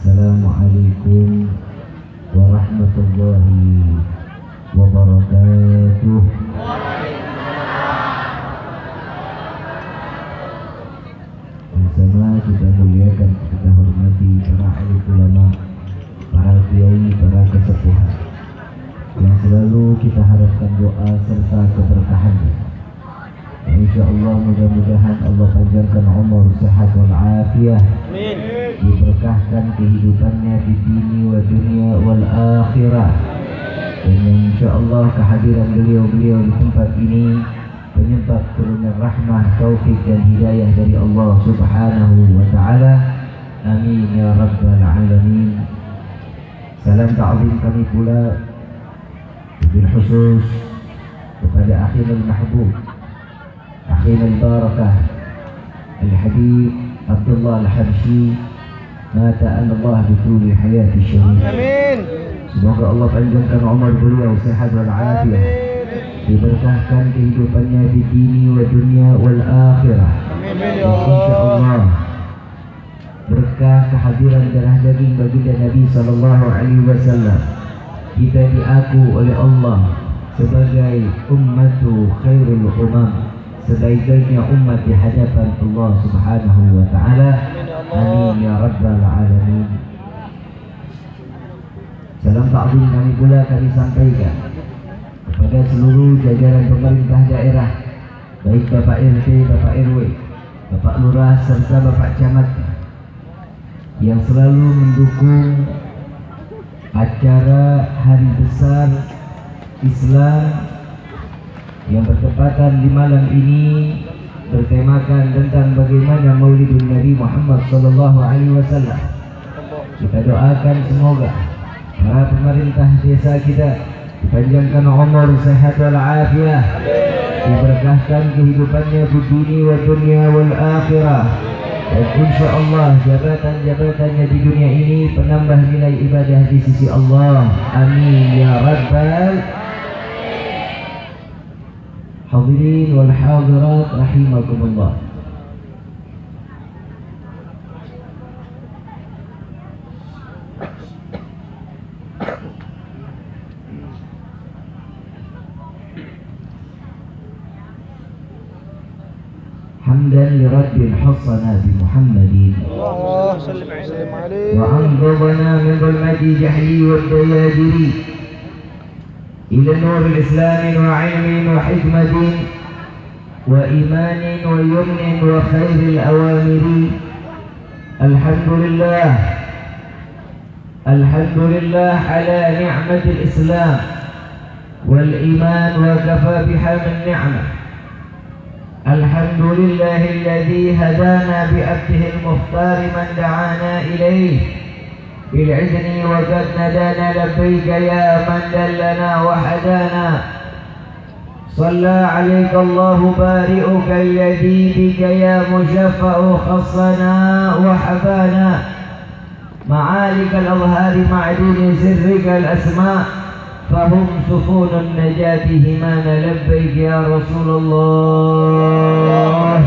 Assalamualaikum warahmatullahi wabarakatuh. Bersama kita muliakan, kita hormati para alim ulama, para kiai, para kesepuh yang selalu kita harapkan doa serta keberkahannya. InsyaAllah mudah-mudahan Allah panjangkan umur, sehat wal afiah, diberkahkan kehidupannya di dunia wa dunia wal akhirah. Dan insyaAllah kehadiran beliau di tempat ini penyebab turunnya rahmah, taufik dan hidayah dari Allah subhanahu wa ta'ala. Amin ya rabbal alamin. Salam ta'zim kami pula bil khusus kepada akhina al-mahbub, akhina al-barakah Al-Habib Abdullah Al-Habsyi, mata Allah bituli hayati syarif. Amin. Semoga Allah panjangkan umur beliau, sehat wal afiah, diberkahkan kehidupannya di dunia wa dunia wal akhirah. Amin. Insyaallah berkah kehadiran darah daging baginda Nabi sallallahu alaihi wasallam, kita diaku oleh Allah sebagai ummatu khairul umam, sebaik-baiknya umat di hadapan Allah subhanahu wa ta'ala. Amin ya rabbal alamin. Salam ta'zim kami pula kami sampaikan kepada seluruh jajaran pemerintah daerah, baik Bapak RT, Bapak RW, Bapak Lurah serta Bapak Camat yang selalu mendukung acara hari besar Islam yang bertepatan di malam ini bertemakan tentang bagaimana Maulidun Nabi Muhammad sallallahu alaihi wasallam. Kita doakan semoga para pemerintah desa kita dipanjangkan umur, sehat wal afiah, diberkahkan kehidupannya di dunia wa dunia wal akhirah. Dan insyaallah jabatan-jabatannya di dunia ini penambah nilai ibadah di sisi Allah. Amin ya rabbal hadirin wal hadirat rahimakumullah. حمدا لرب حصنا بمحمد وأنقذنا من ظلمة جهل والدياجر إلى نور الإسلام وعلم وحكمة وإيمان ويمن وخير الأوامر. الحمد لله على نعمة الإسلام والإيمان وكفى بها من نعمة. الحمد لله الذي هدانا بأبته المختار من دعانا إليه بالعذن وقد ندانا لبيك يا من دلنا وحدانا. صلى عليك الله بارئك الذي بك يا مشفع خصنا وحبانا. معالك الأظهار معدون سرك الأسماء فهم سفون النجاة همانا. لبيك يا رسول الله،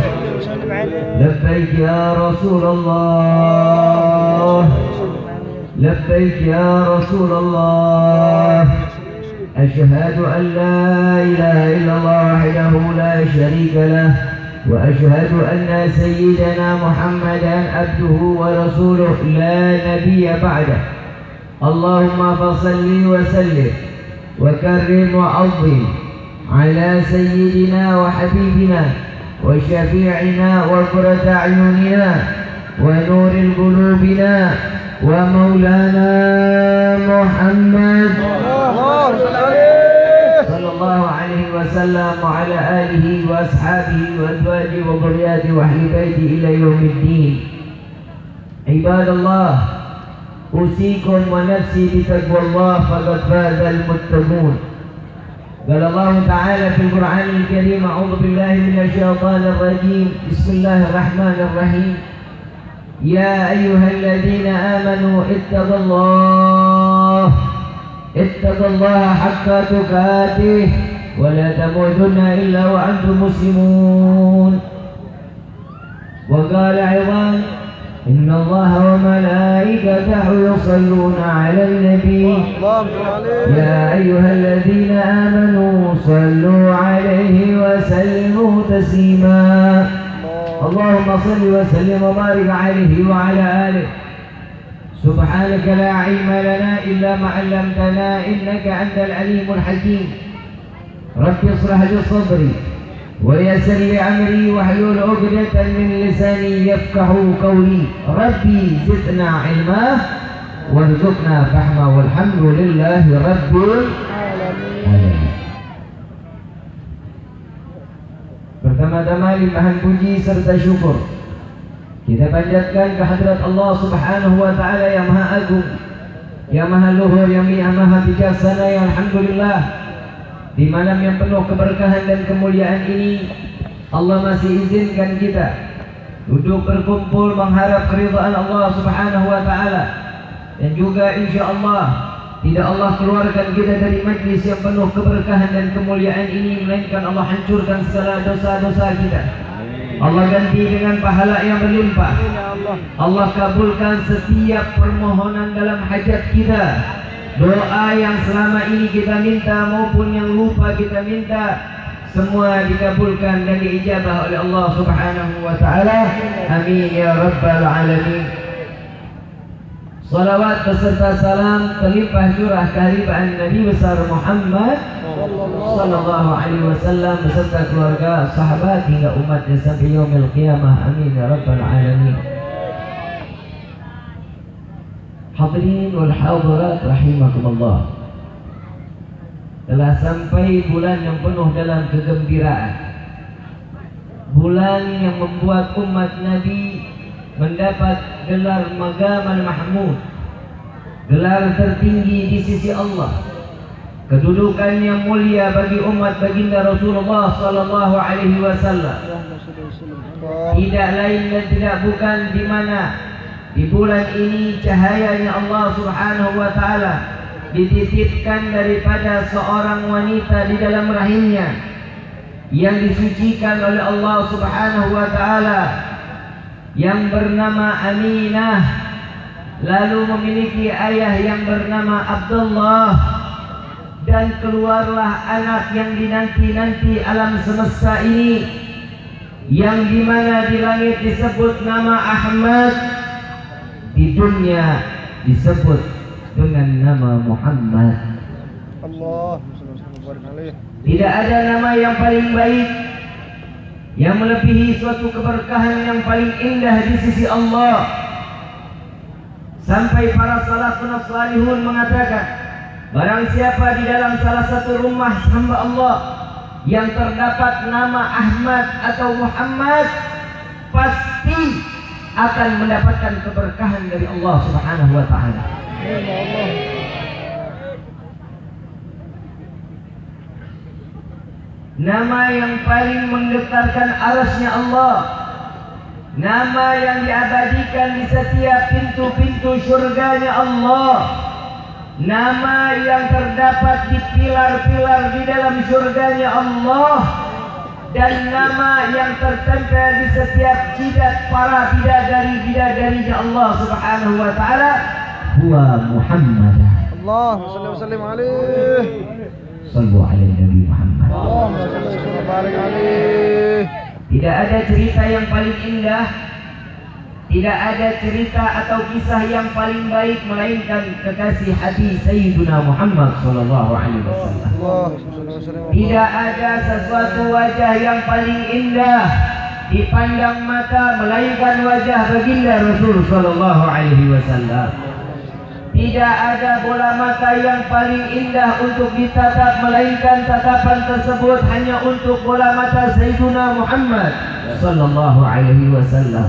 لبيك يا رسول الله، لبيك يا رسول الله. أشهد أن لا إله إلا الله وحده لا شريك له، وأشهد أن سيدنا محمدا عبده ورسوله لا نبي بعده. اللهم فصل وسلم وكرم وعظم على سيدنا وحبيبنا وشفيعنا وقرة أعيننا ونور قلوبنا ومولانا محمد صلى الله عليه وسلم وعلى آله وأصحابه وأزواجه وذرياته وأهل بيته إلى يوم الدين. عباد الله، أوصيكم ونفسي بتقوى الله فقد فاز المتقون. قال الله تعالى في القرآن الكريم: أعوذ بالله من الشيطان الرجيم، بسم الله الرحمن الرحيم. يا أيها الذين آمنوا اتقوا الله حق تقاته ولا تموتن إلا وأنتم مسلمون. وقال أيضا: إن الله وملائكته يصلون على النبي يا أيها الذين آمنوا صلوا عليه وسلموا تسليما اللهم صل وسلم وبارك عليه وعلى آله سبحانك لا علم لنا إلا ما علمتنا إنك أنت العليم الحكيم رب اشرح لي صدري ويسر لي أمري واحلل عقدة من لساني يفقهوا قولي ربي زدنا علما وارزقنا فهما والحمد لله رب العالمين. Pertama-tama limpahan puji serta syukur kita panjatkan kehadirat Allah Subhanahu wa taala yang Maha Agung, yang Maha Luhur, yang Maha Bijaksana, yang alhamdulillah di malam yang penuh keberkahan dan kemuliaan ini Allah masih izinkan kita duduk berkumpul mengharap keridhaan Allah Subhanahu wa taala, dan juga insyaallah tidak Allah keluarkan kita dari majlis yang penuh keberkahan dan kemuliaan ini melainkan Allah hancurkan segala dosa-dosa kita. Allah ganti dengan pahala yang berlimpah. Allah kabulkan setiap permohonan dalam hajat kita. Doa yang selama ini kita minta maupun yang lupa kita minta, semua dikabulkan dan diijabah oleh Allah Subhanahu wa taala. Amin ya rabbal alamin. Salawat beserta salam terlimpah curah kehadiran Nabi besar Muhammad sallallahu alaihi wasallam beserta keluarga, sahabat hingga umatnya sampai yaumil qiyamah. Amin ya rabbal alamin. Hadirin wal hadirat rahimakumullah. Telah sampai bulan yang penuh dalam kegembiraan, bulan yang membuat umat Nabi mendapat gelar Maqam al-Mahmud, gelar tertinggi di sisi Allah, kedudukan yang mulia bagi umat baginda Rasulullah sallallahu alaihi wasallam. Tidak lain dan tidak bukan di mana di bulan ini cahayanya Allah Subhanahu wa taala dititipkan daripada seorang wanita di dalam rahimnya yang disucikan oleh Allah Subhanahu wa taala, yang bernama Aminah, lalu memiliki ayah yang bernama Abdullah, dan keluarlah anak yang dinanti-nanti alam semesta ini, yang dimana di langit disebut nama Ahmad, di dunia disebut dengan nama Muhammad. Tidak ada nama yang paling baik, yang melebihi suatu keberkahan yang paling indah di sisi Allah. Sampai para salafun salihun mengatakan, barang siapa di dalam salah satu rumah hamba Allah yang terdapat nama Ahmad atau Muhammad, pasti akan mendapatkan keberkahan dari Allah Subhanahu wa taala. Nama yang paling menggetarkan arasnya Allah, nama yang diabadikan di setiap pintu-pintu surganya Allah, nama yang terdapat di pilar-pilar di dalam surganya Allah, dan nama yang tertempel di setiap jidat para bidadari-bidadarinya Allah Subhanahu wa taala, huwa Muhammad. Allahumma shalli wa sallim alaihi. Sallu ala Nabi Muhammad. Allahumma shalli wa sallim barik alaihi. Tidak ada cerita yang paling indah, tidak ada cerita atau kisah yang paling baik melainkan kekasih hati Sayyiduna Muhammad sallallahu alaihi wasallam. Tidak ada sesuatu wajah yang paling indah dipandang mata melainkan wajah baginda Rasul sallallahu alaihi wasallam. Tidak ada bola mata yang paling indah untuk ditatap melainkan tatapan tersebut hanya untuk bola mata Sayyiduna Muhammad sallallahu alaihi wasallam.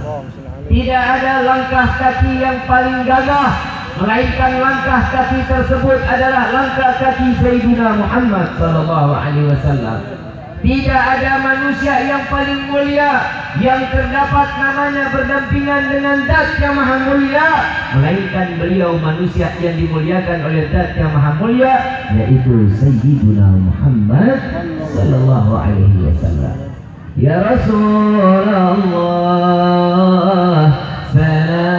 Tidak ada langkah kaki yang paling gagah melainkan langkah kaki tersebut adalah langkah kaki Sayyiduna Muhammad sallallahu alaihi wasallam. Tidak ada manusia yang paling mulia yang terdapat namanya berdampingan dengan zat yang maha mulia melainkan beliau manusia yang dimuliakan oleh zat yang maha mulia, yaitu Sayyiduna Muhammad sallallahu alaihi wasallam. Ya Rasulullah, salam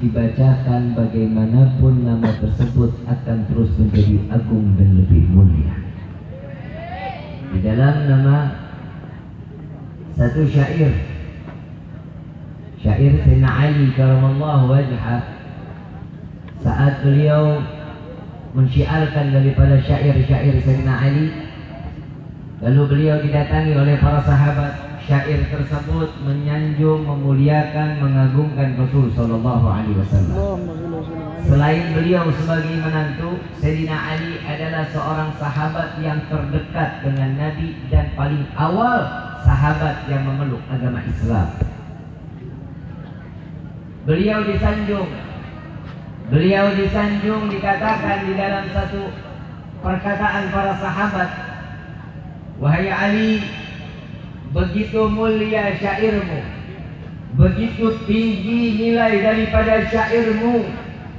dibacakan, bagaimanapun nama tersebut akan terus menjadi agung dan lebih mulia. Di dalam nama satu syair Sayyidina Ali karamallahu wajhah, saat beliau mensyiarkan daripada syair-syair Sayyidina Ali, lalu beliau didatangi oleh para sahabat. Syair tersebut menyanjung, memuliakan, mengagungkan Rasul sallallahu alaihi wasallam. Selain beliau sebagai menantu, Sayyidina Ali adalah seorang sahabat yang terdekat dengan Nabi dan paling awal sahabat yang memeluk agama Islam. Beliau disanjung dikatakan di dalam satu perkataan para sahabat, wahai Ali, begitu mulia syairmu, begitu tinggi nilai daripada syairmu,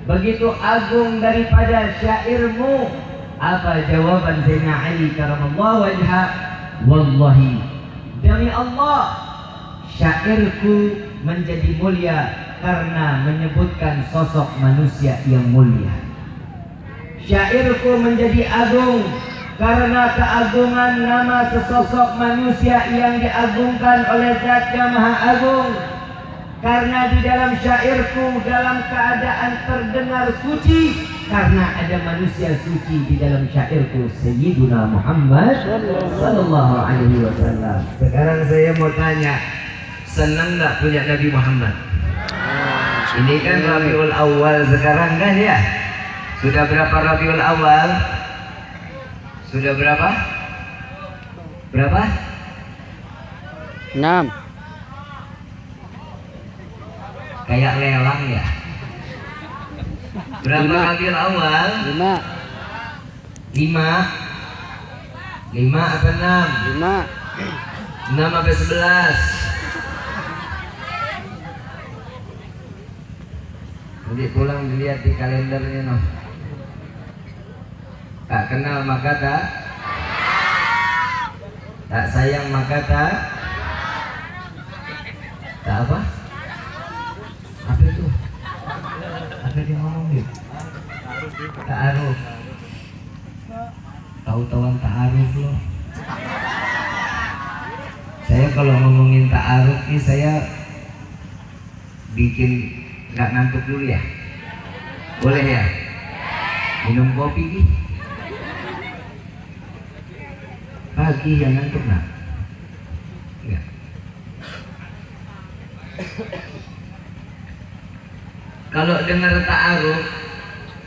begitu agung daripada syairmu. Apa jawaban Sayyidina Ali karamallahu wajhah? Wallahi, demi Allah, syairku menjadi mulia karena menyebutkan sosok manusia yang mulia. Syairku menjadi agung karena keagungan nama sesosok manusia yang diagungkan oleh Zat yang Maha Agung. Karena di dalam syairku dalam keadaan terdengar suci, karena ada manusia suci di dalam syairku, Sayyiduna Muhammad sallallahu alaihi wasallam. Sekarang saya mau tanya, senang nggak punya Nabi Muhammad? Ini kan Rabiul Awal sekarang kan ya? Sudah berapa Rabiul Awal? Sudah berapa? Berapa? 6. Kayak lelang ya. Berapa Rabiul Awal? 5. 5 apa 6? 6 apa 11? Nanti pulang dilihat di kalendernya noh. Tak kenal maka tak sayang maka tak apa? Apa itu? Apa dia ngomong gitu? Ta'aruf. Tahu-tahuan ta'aruf loh. Saya kalau ngomongin ta'aruf ini saya bikin nggak ngantuk dulu ya? Boleh ya? Minum kopi nih. Pagi yang ngantuk nak? Ya. Kalau dengar ta'aruf,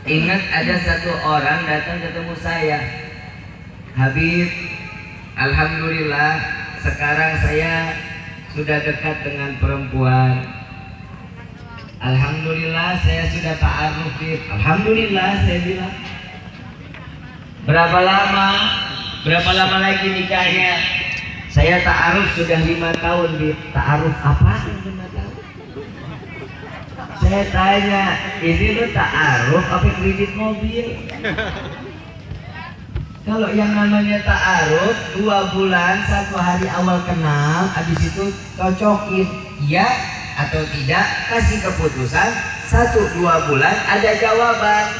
ingat ada satu orang datang ketemu saya. Habib, alhamdulillah sekarang saya sudah dekat dengan perempuan. Alhamdulillah saya sudah ta'aruf. Alhamdulillah saya bilang. Berapa lama lagi nikahnya? Saya ta'aruf sudah 5 tahun. Ta'aruf apa? 5 tahun. Saya tanya, ini lu ta'aruf apa kredit mobil? Kalau yang namanya ta'aruf 2 bulan, 1 hari awal kenal, habis itu cocokin iya atau tidak, kasih keputusan 1-2 bulan ada jawaban.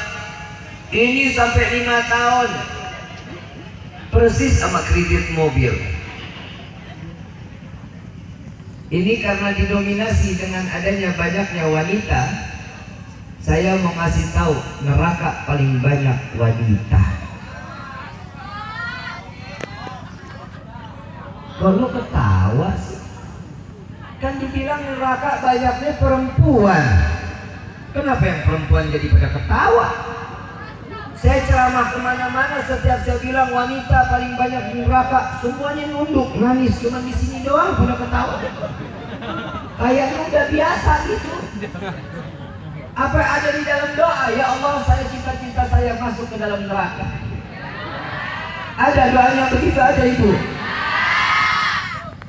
Ini sampai 5 tahun. Persis sama kredit mobil. Ini karena didominasi dengan adanya banyaknya wanita, saya mau kasih tahu neraka paling banyak wanita. Kalau ketawa sih, kan dibilang neraka banyaknya perempuan. Kenapa yang perempuan jadi pada ketawa? Saya ceramah kemana-mana, setiap saya bilang wanita paling banyak di neraka, semuanya nunduk, nangis. Cuma di sini doang pada ketawa. Kayaknya udah biasa gitu. Apa yang ada di dalam doa? Ya Allah, saya cita-cita saya masuk ke dalam neraka. Ada doanya begitu, ada ibu?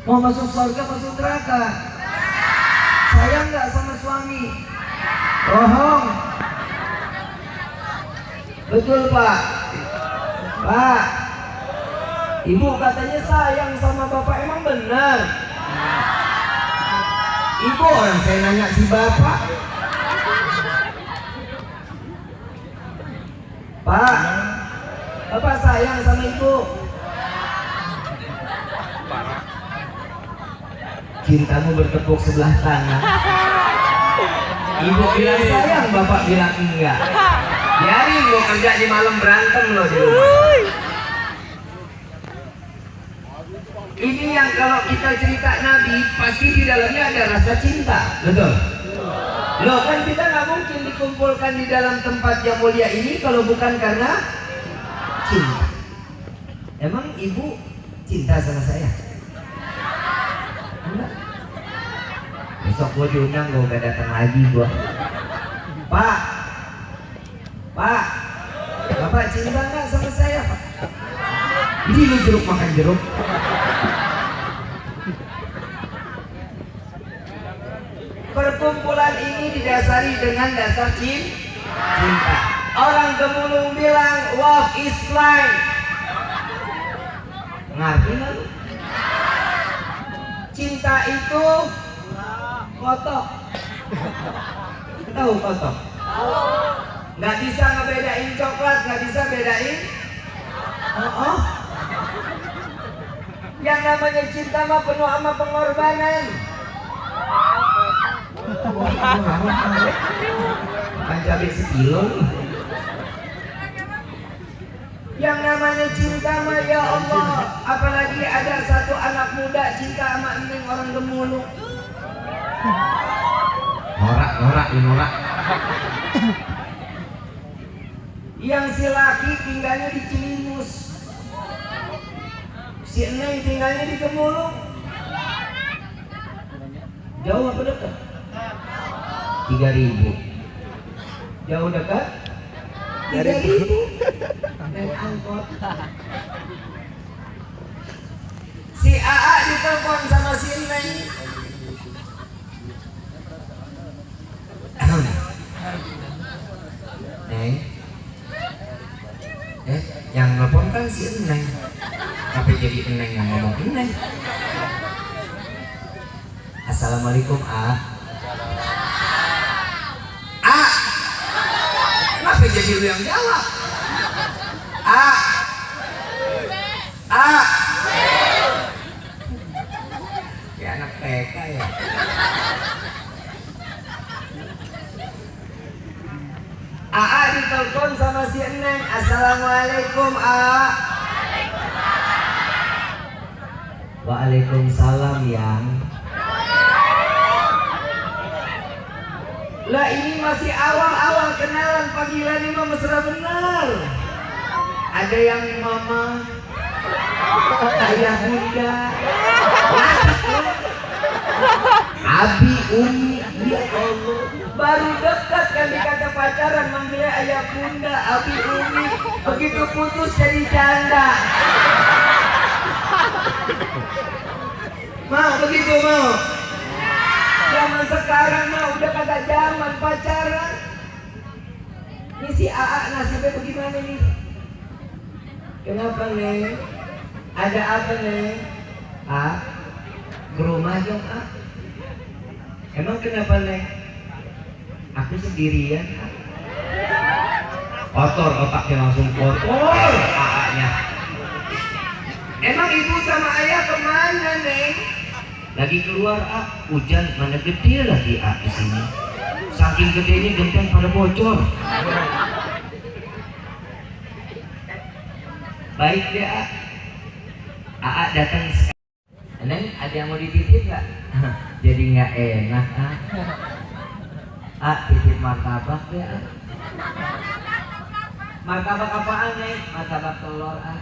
Mau masuk surga, masuk neraka? Sayang nggak sama suami? Bohong. Betul Pak. Pak, ibu katanya sayang sama bapak, emang benar? Ibu, orang saya nanya si bapak. sayang sama ibu? Cintamu bertepuk sebelah tangan. Ibu bilang sayang, bapak bilang enggak. Biarin mau kerja di malam berantem loh di rumah. Ini yang kalau kita cerita Nabi, pasti di dalamnya ada rasa cinta, betul? Loh kan kita nggak mungkin dikumpulkan di dalam tempat yang mulia ini kalau bukan karena cinta. Emang ibu cinta sama saya? Enggak. Besok gua diundang, gua gak datang lagi gua. Pak, bapak cinta nggak sama saya, Pak? Ini lu jeruk makan jeruk. Perkumpulan ini didasari dengan dasar cinta. Orang Gemulung bilang love is blind. Ngerti nggak lu? Cinta itu kotok. Tahu kotok? Nggak bisa ngebedain coklat, nggak bisa bedain. Oh. Yang namanya cinta mah penuh sama pengorbanan. Kan cabai sekilo. Yang namanya cinta mah ya Allah, apalagi ada satu anak muda cinta sama neng orang Gemulung. Norak. Yang si laki tinggalnya di Cilimus, si neng tinggalnya di Gemulung. Jauh apa dekat? 3.000. Jauh dekat? 3.000. Naik angkot. Si AA ditelepon sama si Neng. Neng, yang telepon kan si Neng. Tapi jadi Neng yang ngomong Neng. Assalamualaikum A. Kenapa jadi lu yang jawab? A. Ya anak TK ya. A ditelepon sama si Neng. Assalamualaikum A. Waalaikumsalam yang. Lah ini masih awal-awal kenalan, panggilan ini mah mesra benar. Ada yang mama, ayah bunda, abi, umi, ya Allah. Baru dekat kan dikata pacaran manggilnya ayah bunda, abi, umi. Begitu putus jadi janda. Mau begitu mau? Zaman sekarang mah udah kagak zaman pacaran. Ini si AA nasibnya bagaimana nih? Kenapa Neng? Ada apa Neng? Ke rumah dong A. Emang kenapa Neng? Aku sendirian A. Kotor otaknya langsung kotor AA-nya. Emang ibu sama ayah kemana Neng? Lagi keluar A, hujan mana gede lagi A di sini. Saking gedenya genteng pada bocor. Baik deh A. AA datang sekarang. Neng, ada yang mau dititip nggak? Jadi nggak enak A. Titip martabak deh A. Martabak apaan Neng? Martabak telur A.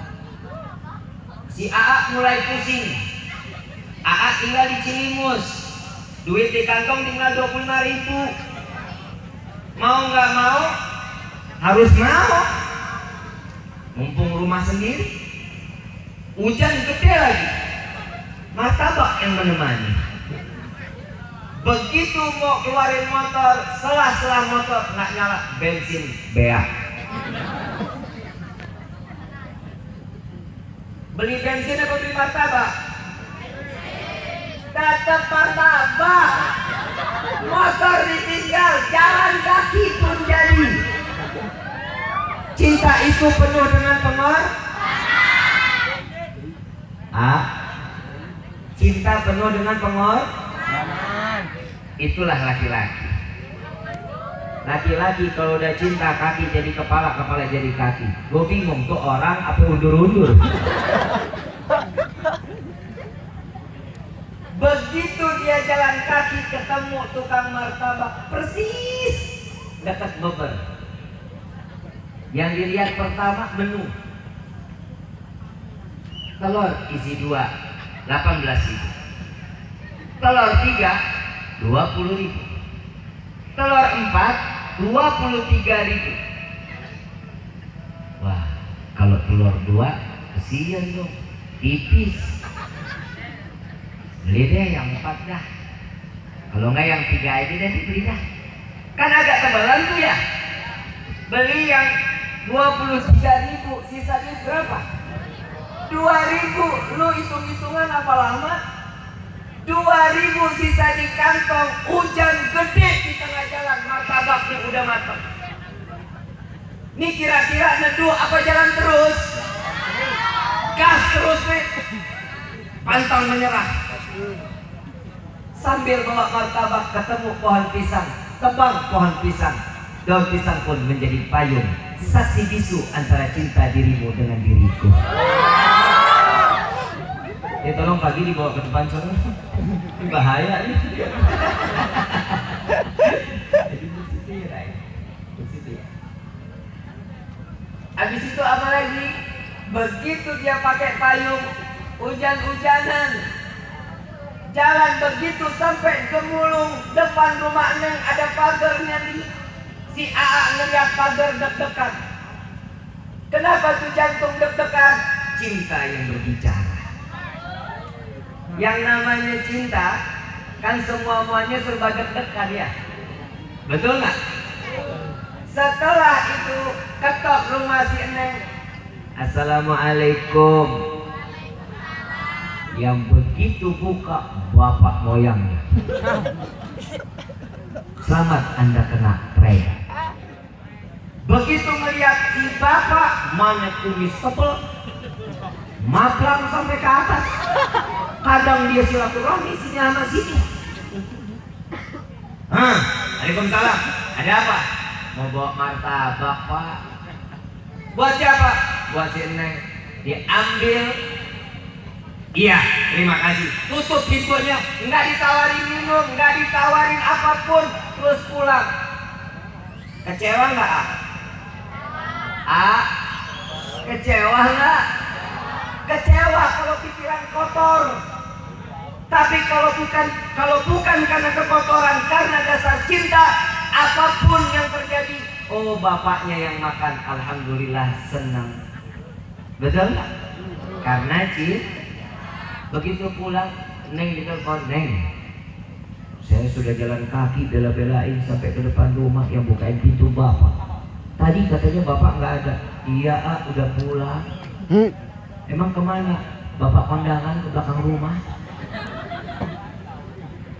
Si AA mulai pusing. AA tinggal di Cilimus, duit di kantong tinggal 25.000. Mau nggak mau, harus mau. Mumpung rumah sendiri, hujan gede lagi, martabak yang menemani. Begitu mau keluarin motor, selah-selah motor nggak nyala, bensin beak. Beli bensin apa beli martabak? Tetap martabak. Motor ditinggal, jalan kaki pun jadi. Cinta itu penuh dengan pengorbanan. A. Cinta penuh dengan pengorbanan. Itulah laki-laki. Laki-laki kalau udah cinta kaki jadi kepala, kepala jadi kaki. Gue bingung tuh orang apa undur-undur. Begitu dia jalan kaki ketemu tukang martabak persis dekat Bogor. Yang dilihat pertama menu. Telur isi 2 18.000. Telur 3 20.000. Telur 4 23.000. Wah, kalau telur 2 kesian dong, tipis. Beli deh yang 4 dah. Kalau enggak yang 3 aja deh dibeli dah. Kan agak tebalan tuh ya. Beli yang 23.000, sisanya berapa? 2.000. Lu hitung-hitungan apa lama? 2.000 sisa di kantong. Hujan gede di tengah jalan, martabaknya udah matang. Nih kira-kira neduh apa jalan terus? Gas terus nih. Pantang menyerah. Sambil bawa martabak ketemu pohon pisang, tebang pohon pisang. Daun pisang pun menjadi payung, saksi bisu antara cinta dirimu dengan diriku. Ya tolong pagi dibawa ke depan sana. Ini bahaya nih. Habis itu apa lagi? Begitu dia pakai payung, hujan-hujanan, jalan begitu sampai Gemulung, depan rumah Neng ada pagarnya nih. Si AA ngeliat pagar deg-degan. Kenapa tuh jantung deg-degan? Cinta yang berbicara. Yang namanya cinta kan semua-muanya serba deg-degan ya. Betul nggak? Setelah itu ketok rumah si Neng. Assalamualaikum. Yang begitu buka bapak moyangnya. Selamat Anda kena prank. Begitu melihat si bapak mana kumis tebel, maplang sampai ke atas. Kadang dia silaturahmi sini sama sini. Waalaikumsalam. Ada apa? Mau bawa martabak pak. Buat siapa? Buat si Neng. Diambil. Iya, terima kasih. Tutup pintunya. Nggak ditawarin minum, nggak ditawarin apapun. Terus pulang. Kecewa nggak? Kecewa nggak? Kecewa kalau pikiran kotor. Tapi kalau bukan karena kekotoran, karena dasar cinta, apapun yang terjadi, oh bapaknya yang makan, alhamdulillah senang. Betul nggak? Karena begitu pulang, Neng ditelepon, Neng, saya sudah jalan kaki bela-belain sampai ke depan rumah, yang bukain pintu bapak. Tadi katanya bapak nggak ada. Iya, udah pulang. Emang kemana? Bapak kondangan ke belakang rumah.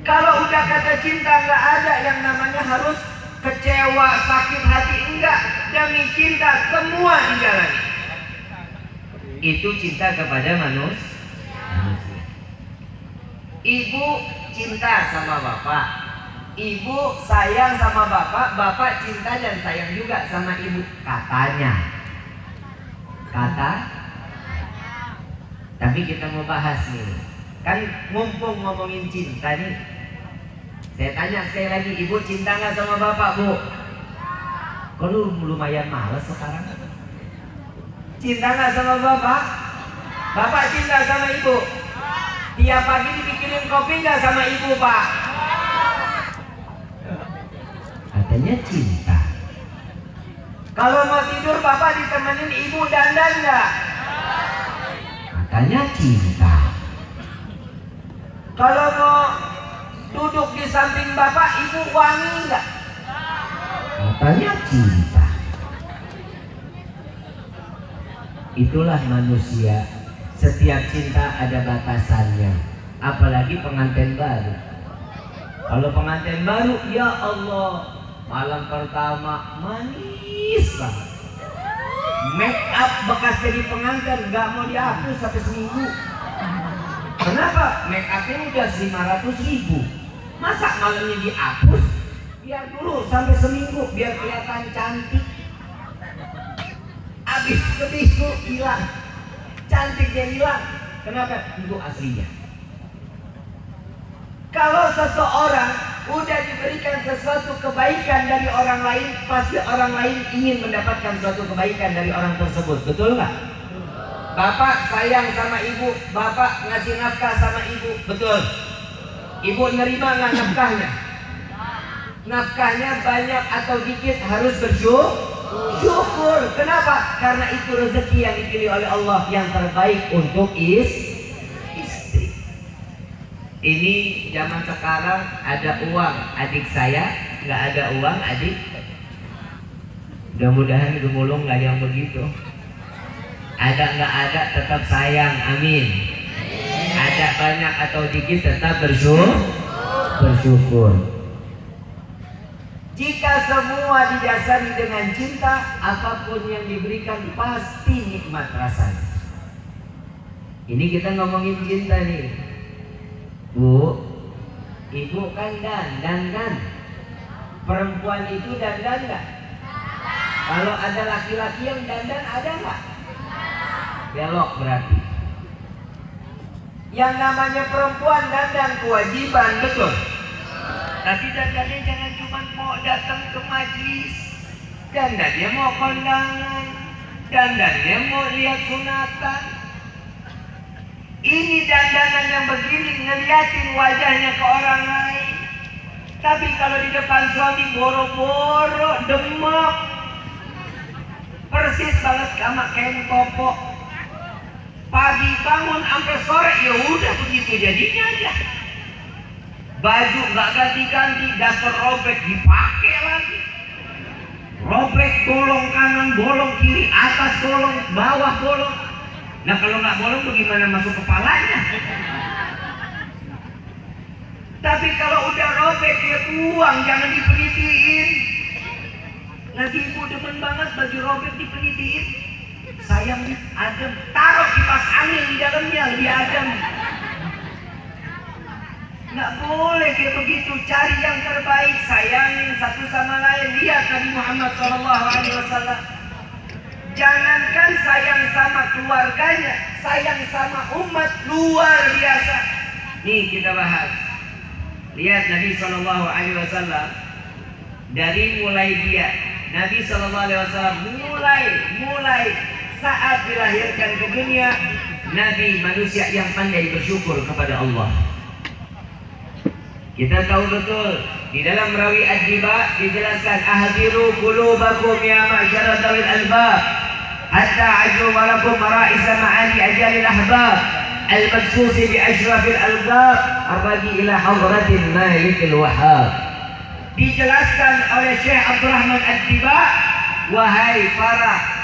Kalau udah kata cinta nggak ada yang namanya harus kecewa, sakit hati, enggak. Demi cinta semua dijalani. Itu cinta kepada manusia. Ibu cinta sama bapak, ibu sayang sama bapak, bapak cinta dan sayang juga sama ibu. Katanya. Tapi kita mau bahas nih. Kan mumpung ngomongin cinta nih, saya tanya sekali lagi, ibu cinta nggak sama bapak bu? Kalau lumayan males sekarang. Cinta nggak sama bapak? Bapak cinta sama ibu? Tiap pagi dibikinin kopi nggak sama ibu pak? Katanya cinta. Kalau mau tidur bapak ditemenin ibu dandan nggak? Katanya cinta. Kalau mau duduk di samping bapak, ibu wangi nggak? Katanya cinta. Itulah manusia. Setiap cinta ada batasannya. Apalagi pengantin baru. Kalau pengantin baru, ya Allah, malam pertama manis banget. Make up bekas jadi pengantin nggak mau dihapus sampai seminggu. Kenapa? Make upnya udah 500.000. Masa malamnya dihapus? Biar dulu sampai seminggu biar kelihatan cantik. Habis seminggu hilang, cantiknya hilang. Kenapa? Itu aslinya. Kalau seseorang udah diberikan sesuatu kebaikan dari orang lain, pasti orang lain ingin mendapatkan suatu kebaikan dari orang tersebut. Betul nggak? Bapak sayang sama ibu, bapak ngasih nafkah sama ibu, betul. Ibu nerima nggak nafkahnya? Nafkahnya banyak atau dikit harus bersyukur. Kenapa? Karena itu rezeki yang dipilih oleh Allah yang terbaik untuk istri. Ini zaman sekarang ada uang adik saya, nggak ada uang adik. Mudah-mudahan gemulung nggak yang begitu. Ada nggak ada tetap sayang, amin. Ada banyak atau dikit tetap bersyukur. Jika semua didasari dengan cinta, apapun yang diberikan pasti nikmat rasanya. Ini kita ngomongin cinta nih. Bu, ibu kan dandan kan? Perempuan itu dandan nggak? Kalau ada laki-laki yang dandan ada nggak? Belok berarti. Yang namanya perempuan dandan kewajiban, betul. Tapi dandannya jangan cuma mau datang ke majlis. Dandannya mau kondangan. Dandannya mau lihat sunatan. Ini dandanan yang begini ngeliatin wajahnya ke orang lain. Tapi kalau di depan suami boro-boro, demek. Persis banget sama kain popok. Pagi bangun sampai sore ya udah begitu jadinya aja. Baju nggak ganti-ganti, daster robek dipakai lagi. Robek bolong kanan, bolong kiri, atas bolong, bawah bolong. Nah kalau nggak bolong bagaimana masuk kepalanya? Tapi kalau udah robek ya buang, jangan dipelitiin. Lagi ibu demen banget baju robek dipelitiin. Sayang adem, taruh kipas angin di dalamnya lebih adem. Nggak boleh kayak begitu, cari yang terbaik, sayangin satu sama lain. Lihat Nabi Muhammad SAW. Jangankan sayang sama keluarganya, sayang sama umat luar biasa. Nih kita bahas. Lihat Nabi SAW. Dari mulai dia, Nabi SAW mulai saat dilahirkan ke dunia, Nabi manusia yang pandai bersyukur kepada Allah. Kita tahu betul di dalam rawi Ad-Diba dijelaskan ahdiru qulubakum ya ma'syara dzawil albab hatta ajru walakum mara'isa ma'ali ajalil ahbab al-madsusi bi ashrafil albab abadi ila hadratil malikil wahhab. Dijelaskan oleh Syekh Abdurrahman Ad-Diba, wahai para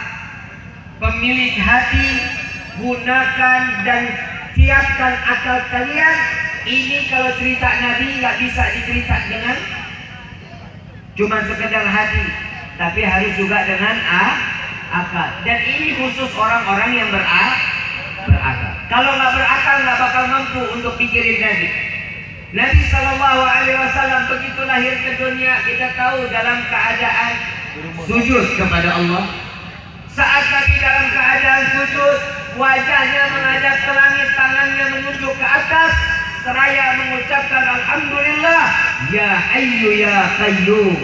pemilik hati, gunakan dan siapkan akal kalian. Ini kalau cerita Nabi nggak bisa dicerita dengan cuma sekedar hati, tapi harus juga dengan akal. Dan ini khusus orang-orang yang berakal. Kalau nggak berakal nggak bakal mampu untuk pikirin Nabi. Nabi SAW begitu lahir ke dunia, kita tahu dalam keadaan sujud kepada Allah. Saat Nabi dalam keadaan sujud, wajahnya menghadap ke langit, tangannya menunjuk ke atas, seraya mengucapkan alhamdulillah ya hayyu ya qayyum.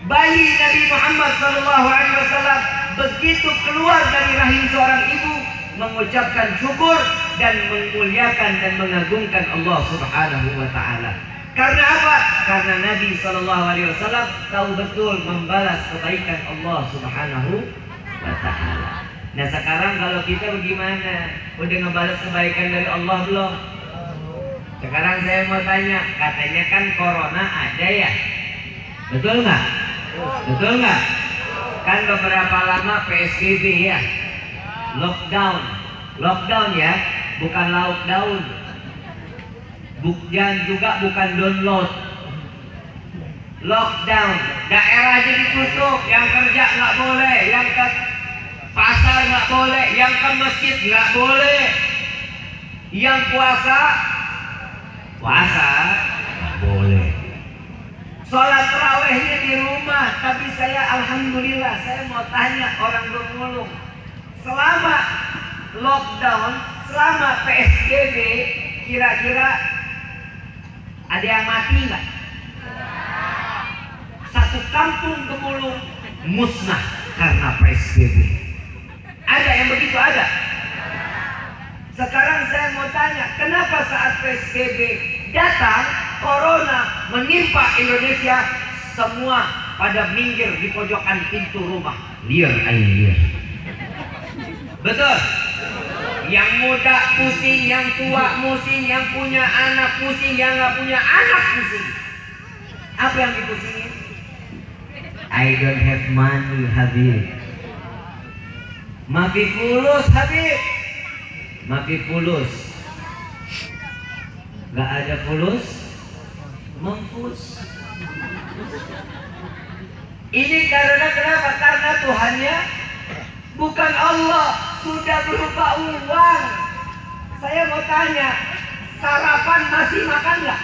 Bayi Nabi Muhammad SAW begitu keluar dari rahim seorang ibu mengucapkan syukur dan memuliakan dan mengagungkan Allah Subhanahu wa taala. Karena apa? Karena Nabi SAW tahu betul membalas kebaikan Allah Subhanahu wa taala. Nah sekarang kalau kita bagaimana? Udah ngebalas kebaikan dari Allah belum? Sekarang saya mau tanya, katanya kan corona ada ya? Betul nggak? Betul nggak? Kan beberapa lama PSBB ya? Lockdown ya, bukan lockdown. Dan juga bukan download. Lockdown, daerah jadi tutup, yang kerja nggak boleh, yang ke pasar nggak boleh, yang ke masjid nggak boleh. Yang puasa boleh. Sholat tarawihnya di rumah. Tapi saya alhamdulillah, saya mau tanya orang bermulung, selama lockdown, selama PSBB, kira-kira ada yang mati nggak? Satu kampung Gemulung musnah karena PSBB. Ada yang begitu? Ada. Sekarang saya mau tanya, kenapa saat PSBB datang, corona menimpa Indonesia, semua pada minggir di pojokan pintu rumah, liar. Betul? Yang muda pusing, yang tua pusing, yang punya anak pusing, yang nggak punya anak pusing. Apa yang dipusingin? I don't have money, Habib. Mafi fulus, Habib. Mafi fulus. Gak ada fulus, memfus. Ini karena kenapa? Karena Tuhannya bukan Allah, sudah berupa uang. Saya mau tanya, sarapan masih makan nggak?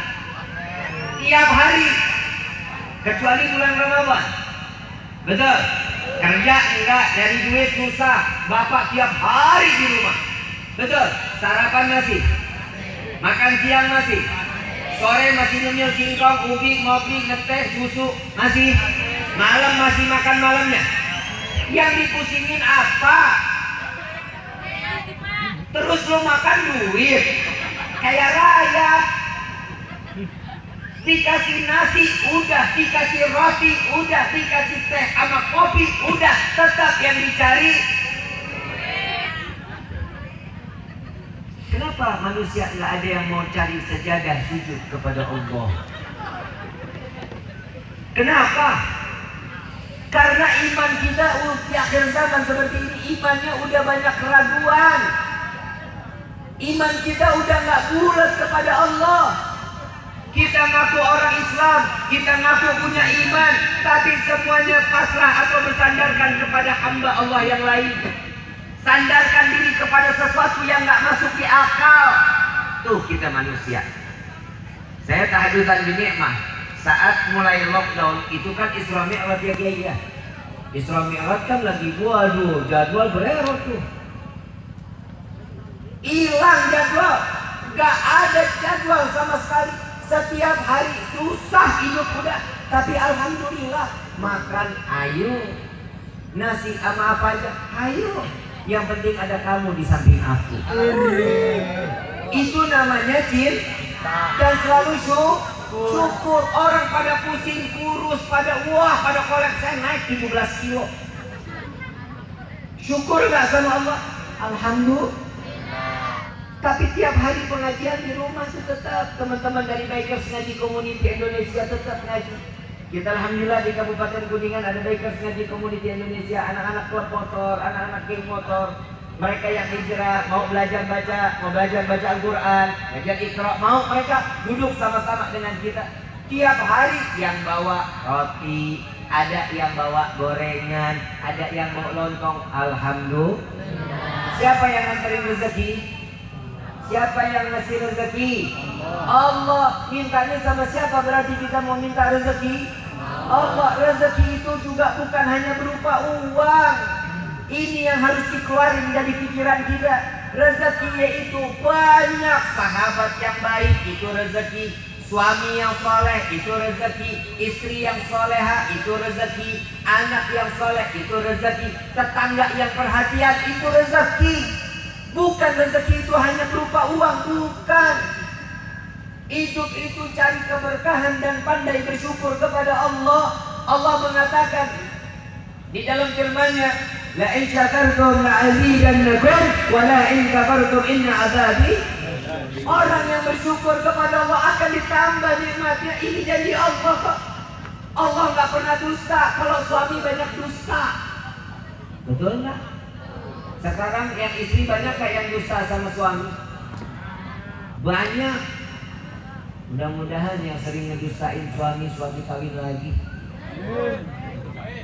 Tiap hari, kecuali bulan Ramadan. Betul? Kerja enggak, dari duit susah. Bapak tiap hari di rumah. Betul? Sarapan masih, makan siang masih, sore masih nyemil singkong, ubi, ngopi, ngeteh, susu masih, malam masih makan malamnya. Yang dipusingin apa? Terus lo makan duit kayak rakyat. Dikasih nasi udah, dikasih roti udah, dikasih teh sama kopi udah, tetap yang dicari. Kenapa manusia nggak ada yang mau cari sejadah sujud kepada Allah? Kenapa? Karena iman kita di akhir zaman seperti ini, imannya udah banyak keraguan. Iman kita udah nggak bulat kepada Allah. Kita ngaku orang Islam, kita ngaku punya iman, tapi semuanya pasrah atau bersandarkan kepada hamba Allah yang lain. Sandarkan diri kepada sesuatu yang nggak masuk di akal. Tuh kita manusia. Saya tahadzutan binikmah. Saat mulai lockdown itu kan Isra Mi'raj ya Kiai ya. Isra Mi'raj kan lagi waduh jadwal bererot tuh. Hilang jadwal, nggak ada jadwal sama sekali. Setiap hari susah hidup udah. Tapi alhamdulillah makan ayo, nasi sama apa aja ayo. Yang penting ada kamu di samping aku. Itu namanya cinta. Dan selalu syukur. Orang pada pusing, kurus, pada kolek, saya naik 17 kilo. Syukur gak sama Allah? Alhamdulillah. Tapi tiap hari pengajian di rumah itu tetap teman-teman dari Bikers Ngaji Community Indonesia tetap ngaji. Kita alhamdulillah di Kabupaten Kuningan ada Bikers Ngaji Community Indonesia, anak-anak klub motor, anak-anak geng motor. Mereka yang hijrah mau belajar baca Al-Quran, belajar Iqra, mau mereka duduk sama-sama dengan kita. Tiap hari yang bawa roti, ada yang bawa gorengan, ada yang bawa lontong. Alhamdulillah. Siapa yang nganterin rezeki? Siapa yang ngasih rezeki? Allah. Mintanya sama siapa berarti kita mau minta rezeki? Allah. Rezeki itu juga bukan hanya berupa uang. Ini yang harus dikeluarin dari pikiran kita. Rezeki yaitu banyak sahabat yang baik, itu rezeki. Suami yang soleh, itu rezeki. Istri yang soleha, itu rezeki. Anak yang soleh, itu rezeki. Tetangga yang perhatian, itu rezeki. Bukan rezeki itu hanya berupa uang, bukan. Hidup itu cari keberkahan dan pandai bersyukur kepada Allah. Allah mengatakan di dalam firman-Nya, la in syakartum la azidannakum wa la in kafartum inna azabi. Orang yang bersyukur kepada Allah akan ditambah nikmatnya. Ini janji Allah. Allah nggak pernah dusta. Kalau suami banyak dusta, betul nggak? Sekarang yang istri banyak kayak yang dusta sama suami. Banyak. Mudah-mudahan yang sering ngedustain suami kawin lagi.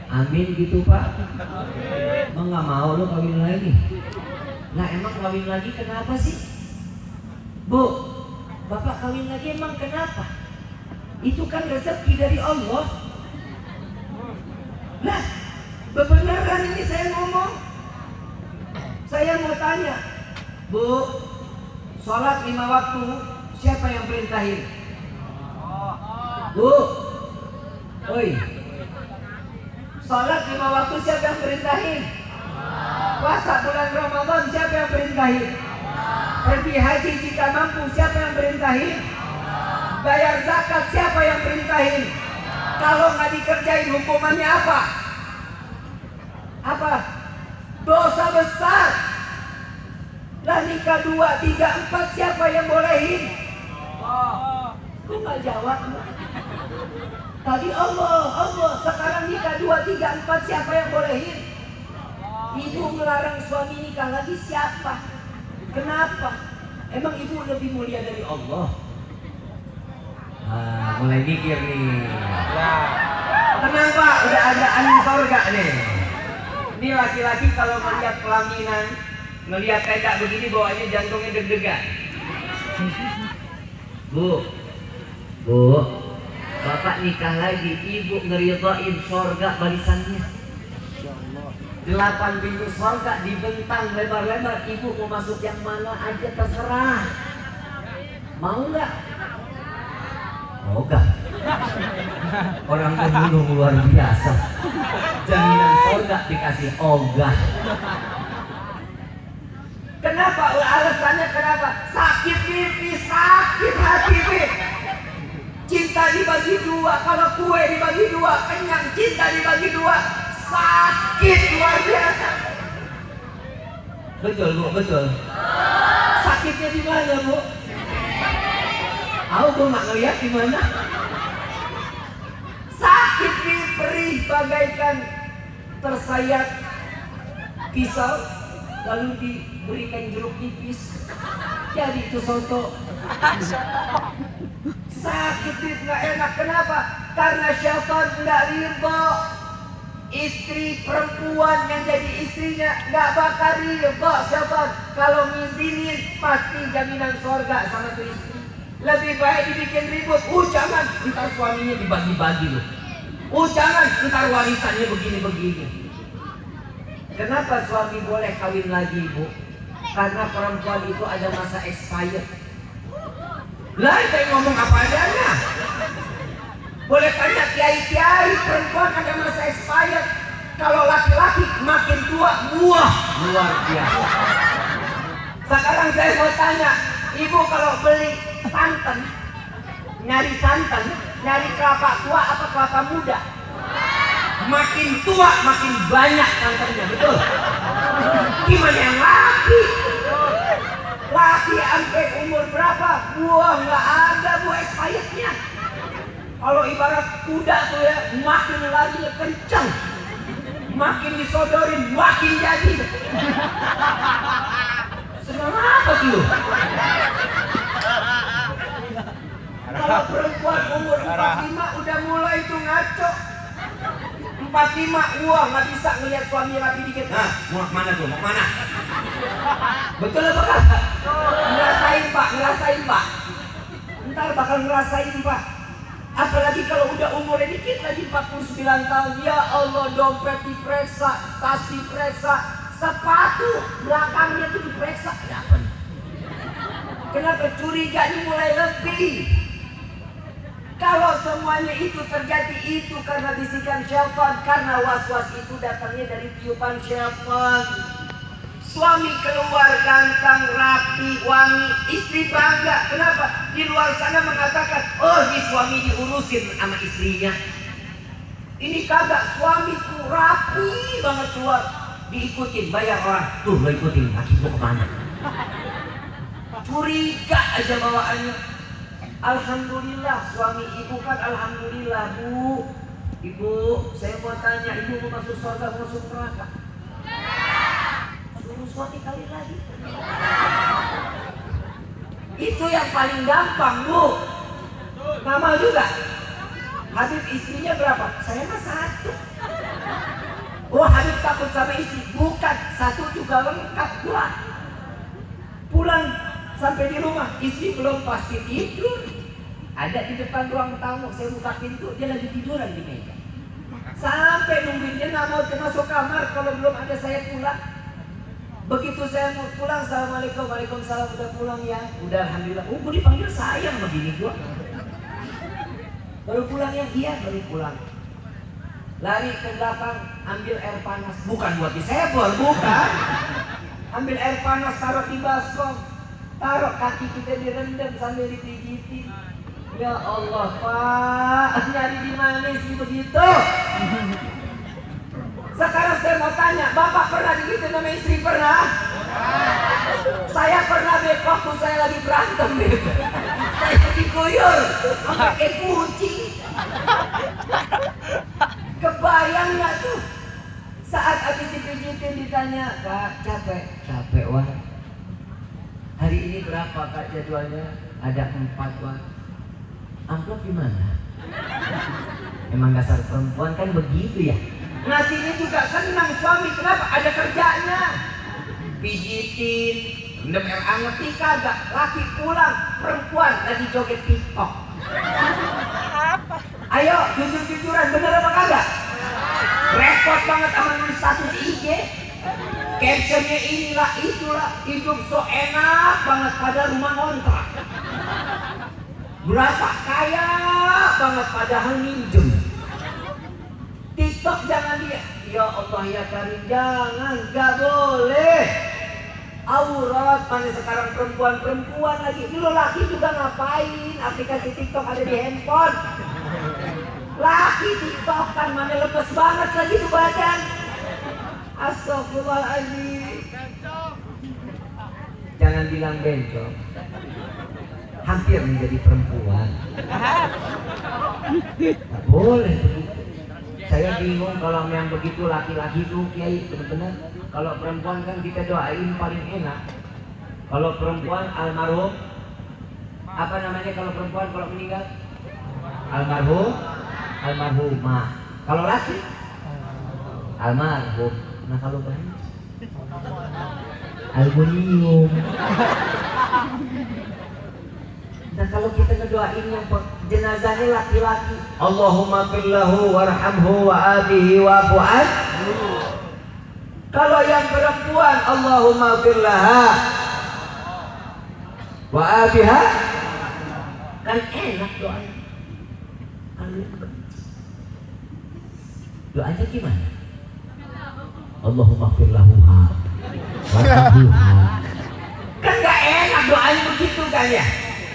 Amin gitu Pak. Emang gak mau lo kawin lagi? Nah emang kawin lagi kenapa sih? Bu, Bapak kawin lagi emang kenapa? Itu kan rezeki dari Allah. Nah, beneran ini saya ngomong. Saya mau tanya, Bu, sholat 5 waktu siapa yang perintahin? Bu, oi, sholat 5 waktu siapa yang perintahin? Puasa bulan Ramadan siapa yang perintahin? Pergi haji jika mampu siapa yang perintahin? Bayar zakat siapa yang perintahin? Kalau nggak dikerjain hukumannya apa? Apa? Dosa besar. Lah nikah 2, 3, 4 siapa yang bolehin? Kok nggak jawab? Tadi Allah. Sekarang nikah 2, 3, 4 siapa yang bolehin? Ibu melarang suami nikah lagi siapa? Kenapa? Emang ibu lebih mulia dari Allah? Nah, mulai mikir nih. Tenang Pak, udah ada angin sorga nih. Ini laki-laki kalau melihat pelaminan, melihat kayak begini bawaannya jantungnya deg-degan. Bu, Bapak nikah lagi, ibu ngeridoin sorga barisannya. 8 pintu sorga dibentang lebar-lebar, ibu mau masuk yang mana aja terserah. Mau nggak? Ogah. Orang pembunuh luar biasa. Jaminan sorga dikasih ogah. Kenapa? Alasannya kenapa? Sakit pipi, sakit hati pipi. Cinta dibagi 2, kalau kue dibagi 2, kenyang. Cinta dibagi 2, sakit luar biasa. Betul Bu, betul. Sakitnya di mana Bu? Aku nggak ngeliat di mana. Sakit perih bagaikan tersayat pisau, lalu diberikan jeruk nipis, jadi itu soto. Sakit nggak enak. Kenapa? Karena syaitan nggak ridho. Istri perempuan yang jadi istrinya nggak bakal ridho syaitan. Kalau ngizinin pasti jaminan sorga sama tuh istri. Lebih baik dibikin ribut. Jangan, ntar suaminya dibagi-bagi loh. Jangan, ntar warisannya begini-begini. Kenapa suami boleh kawin lagi Bu? Karena perempuan itu ada masa expired. Lah, saya ngomong apa adanya. Boleh tanya kiai-kiai, perempuan ada masa expired. Kalau laki-laki makin tua, buah luar biasa. Sekarang saya mau tanya, ibu kalau beli santan, nyari kelapa tua apa kelapa muda? Makin tua makin banyak santannya, betul? Gimana yang laki? Laki sampai umur berapa? Buah nggak ada buah expirednya. Kalau ibarat kuda tuh ya, makin larinya kencang, makin disodorin, makin jadi. Senang apa tuh? Kalau perempuan umur 45 udah mulai tuh ngaco. 45, wah nggak bisa ngelihat suami rapi dikit. Nah, mau kemana tuh? Mau kemana? Betul apa kagak? Ngerasain Pak. Ntar bakal ngerasain Pak. Apalagi kalau udah umurnya dikit lagi 49 tahun. Ya Allah, dompet diperiksa, tas diperiksa, sepatu belakangnya tuh diperiksa. Kenapa curiganya mulai lebih? Kalau semuanya itu terjadi itu karena bisikan syaitan, karena was-was itu datangnya dari tiupan syaitan. Suami keluar ganteng, rapi, wangi, istri bangga. Kenapa? Di luar sana mengatakan, oh ini suami diurusin sama istrinya. Ini kagak, suami tuh rapi banget keluar, diikutin, bayar orang. Tuh lo ikutin, laki lo kemana? Curiga aja bawaannya. Alhamdulillah suami ibu kan alhamdulillah Bu. Ibu, saya mau tanya, ibu mau masuk surga, mau masuk neraka? Suruh suami kali lagi. Itu yang paling gampang Bu. Nggak mau juga. Habib istrinya berapa? Saya mah 1. Oh Habib takut sama istri? Bukan, 1 juga lengkap pula. Pulang Sampai di rumah, istri belum pasti tidur. Ada di depan ruang tamu, saya buka pintu, dia lagi tiduran di meja. Sampai nungguin dia nggak mau masuk kamar kalau belum ada saya pulang. Begitu saya mau pulang, assalamualaikum, waalaikumsalam, udah pulang ya? Udah, alhamdulillah. Oh, gue dipanggil sayang begini gua. Baru pulang ya? Iya, baru pulang. Lari ke belakang, ambil air panas. Bukan buat disebol, bukan. Ambil air panas, taruh di baskom. Taruh kaki kita direndam sambil dipijitin. Ya Allah, Pak, nyari di mana sih begitu? Sekarang saya mau tanya, Bapak pernah begitu sama istri pernah? Saya pernah waktu saya lagi berantem saya dikuyur sampai kayak kucing. Kebayang nggak tuh? Saat habis dipijitin ditanya, Kak, capek wah. Hari ini berapa Kak jadwalnya? Ada 4 wah. Amplop gimana? Emang dasar perempuan kan begitu ya. Nasinya juga senang suami, kenapa? Ada kerjanya. Pijitin, rendam air anget, kagak. Laki pulang, perempuan lagi joget TikTok. Ayo, jujur-jujuran, bener apa kagak? Repot banget sama nulis status IG. Captionnya inilah itulah, hidup so enak banget pada rumah kontrak. Berasa kaya banget padahal minjem. TikTok jangan dia. Ya Allah ya Karim, jangan, gak boleh. Aurat, mana sekarang perempuan lagi. Dulu laki juga ngapain? Aplikasi TikTok ada di handphone. Laki TikTok kan mana lemes banget lagi tuh badan. Astagfirullahaladzim. Jangan bilang bencong. Hampir menjadi perempuan. Gak boleh begitu. Saya bingung kalau yang begitu laki-laki itu kiai benar-benar. Kalau perempuan kan kita doain paling enak. Kalau perempuan almarhum, apa namanya kalau perempuan kalau meninggal? Almarhum, almarhumah. Kalau laki, almarhum. Nah kalau banyak, aluminium. Dan kalau kita ngedoain yang jenazahnya laki-laki, Allahumma firlahu warhamhu wa'abihi wa'fu'an. Kalau yang perempuan, Allahumma firlaha wa'abiha. Kan enak doanya. Doanya gimana? Allahumma firlahuha warhamhuha. Kan gak enak doanya begitu kan ya.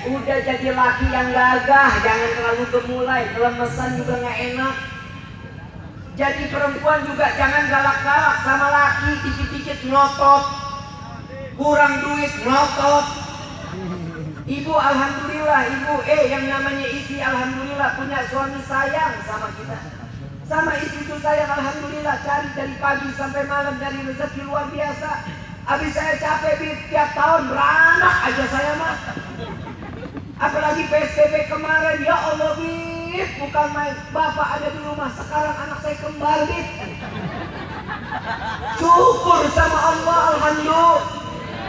Udah jadi laki yang gagah, jangan terlalu gemulai, kelemesan juga nggak enak. Jadi perempuan juga jangan galak-galak sama laki, dikit-dikit ngotot, kurang duit ngotot. Ibu alhamdulillah, ibu yang namanya istri alhamdulillah punya suami sayang sama kita. Sama istri itu sayang alhamdulillah, cari dari pagi sampai malam dari rezeki luar biasa. Habis saya capek tiap tahun beranak aja saya mah. Apalagi PSBB kemarin, ya Allah Bib, bukan main. Bapak ada di rumah, sekarang anak saya kembar Bib. Syukur sama Allah,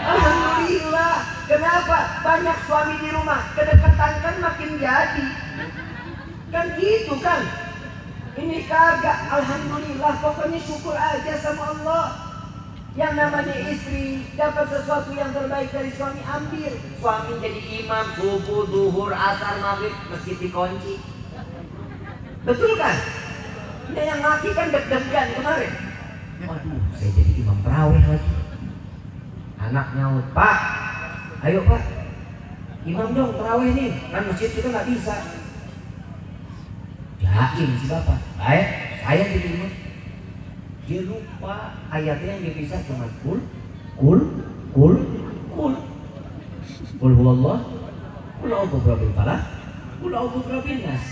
alhamdulillah. Kenapa? Banyak suami di rumah, kedekatan kan makin jadi. Kan gitu kan. Ini kagak, alhamdulillah. Pokoknya syukur aja sama Allah. Yang namanya istri dapat sesuatu yang terbaik dari suami, ambil. Suami jadi imam subuh, duhur, asar, maghrib, masjid dikunci. Betul kan? Ini yang laki kan deg-degan kemarin. Waduh, saya jadi imam tarawih lagi. Anak nyaut, Pak, ayo Pak, imam dong tarawih nih. Kan masjid kita nggak bisa. Yakin si bapak. Baik, saya jadi imam. Dia lupa ayatnya yang dia bisa cuma kul huwallah, kul a'udzu birabbil falaq, kul a'udzu birabbin nas.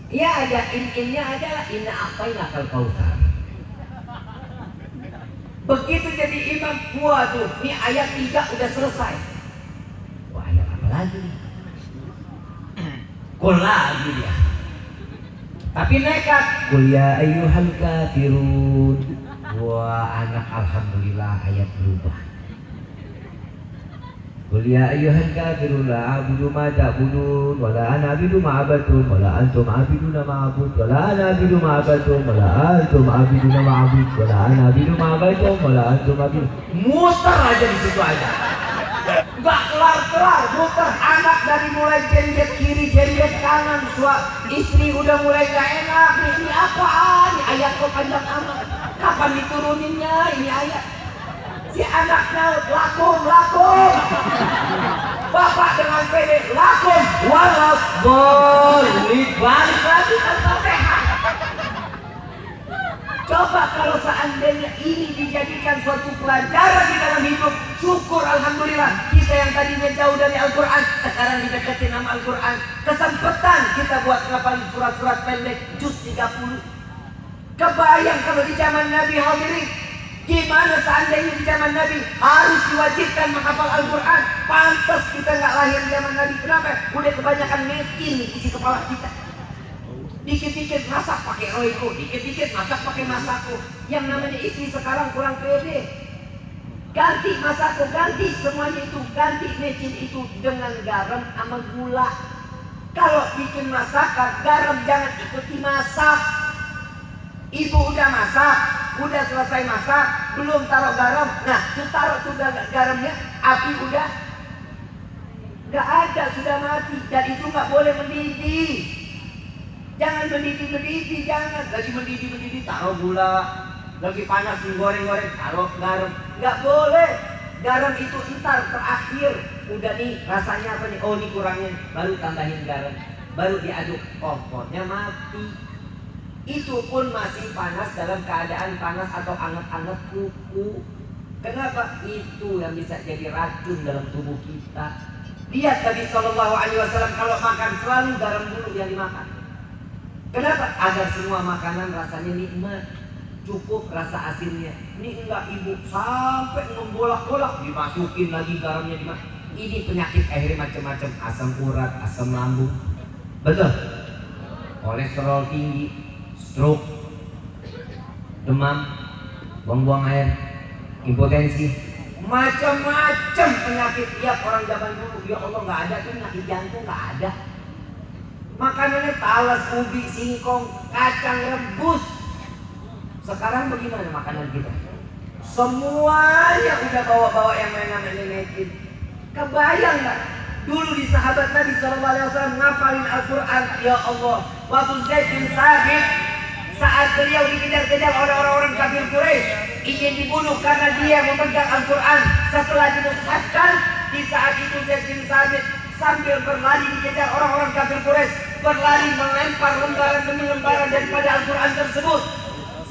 Ya ada innya adalah inna a'tainakal kautsar. Begitu jadi imam, waduh, ini ayat 3 udah selesai. Wah, ayat apa lagi nih? Kul lagi dia. Tapi nekat. Qul ya ayyuhal kafirun. Wah, anak alhamdulillah ayat berubah. Qul ya ayyuhal kafirun la a'budu ma ta'budun wa la ana a'budu ma abattum wa la antum a'buduna ma a'bud wa la ana a'budu ma abattum wa la antum a'buduna ma a'bud wa la ana a'budu ma abattum wa la antum a'budun. Muter aja di situ aja. Gak kelar-kelar, muter. Anak dari mulai jenjet kiri, jenjet kanan, istri udah mulai gak enak. Ini apaan? Ini ayat kok panjang amat. Kapan dituruninnya ini ayat? Si anaknya lakum. Bapak dengan pede lakum walau boleh balik lagi kan Fatihah. Coba kalau seandainya ini dijadikan suatu pelajaran di dalam hidup, syukur alhamdulillah. Kita yang tadinya jauh dari Al-Quran sekarang dideketin sama Al-Quran. Kesempatan kita buat ngapalin surat-surat pendek juz 30. Kebayang kalau di zaman Nabi hadirin, gimana seandainya di zaman Nabi harus diwajibkan menghafal Al-Quran. Pantas kita nggak lahir di zaman Nabi. Kenapa? Udah kebanyakan metin isi kepala kita. Dikit-dikit masak pakai roiko, dikit-dikit masak pakai masako. Yang namanya istri sekarang kurang pede. Ganti masako, ganti semuanya itu, ganti mecin itu dengan garam sama gula. Kalau bikin masakan, garam jangan ikut dimasak. Ibu udah masak, udah selesai masak, belum taruh garam. Nah, tuh taruh tuh garamnya, api udah nggak ada, sudah mati. Dan itu nggak boleh mendidih. Jangan mendidih, jangan. Lagi mendidih, taruh gula. Lagi panas digoreng-goreng, taruh garam. Nggak boleh. Garam itu ntar terakhir. Udah nih rasanya apa nih? Oh ini kurangnya, baru tambahin garam. Baru diaduk, kompornya mati. Itu pun masih panas dalam keadaan panas atau anget-anget kuku. Kenapa? Itu yang bisa jadi racun dalam tubuh kita. Lihat Nabi SAW kalau makan selalu garam dulu yang dimakan. Kenapa? Agar semua makanan rasanya nikmat, cukup rasa asinnya. Ini enggak ibu sampai membolak-bolak dimasukin lagi garamnya dimakan. Ini penyakit akhirnya macam-macam, asam urat, asam lambung. Betul? Kolesterol tinggi, stroke, demam, buang-buang air, impotensi, macam-macam penyakit. Tiap orang zaman dulu, ya Allah nggak ada tuh penyakit jantung, nggak ada. Makanannya talas, ubi, singkong, kacang rebus. Sekarang bagaimana makanan kita? Semuanya udah bawa-bawa yang namanya mecin. Kebayang nggak? Dulu di sahabat Nabi SAW ngapalin Al-Quran, ya Allah. Waktu Zaid bin Thabit, saat beliau dikejar-kejar oleh orang-orang kafir Quraisy, ingin dibunuh karena dia memegang Al-Quran. Setelah dimushafkan, di saat itu Zaid bin Thabit sambil berlari dikejar orang-orang kafir Quraisy, berlari melempar lembaran demi lembaran daripada Al-Quran tersebut.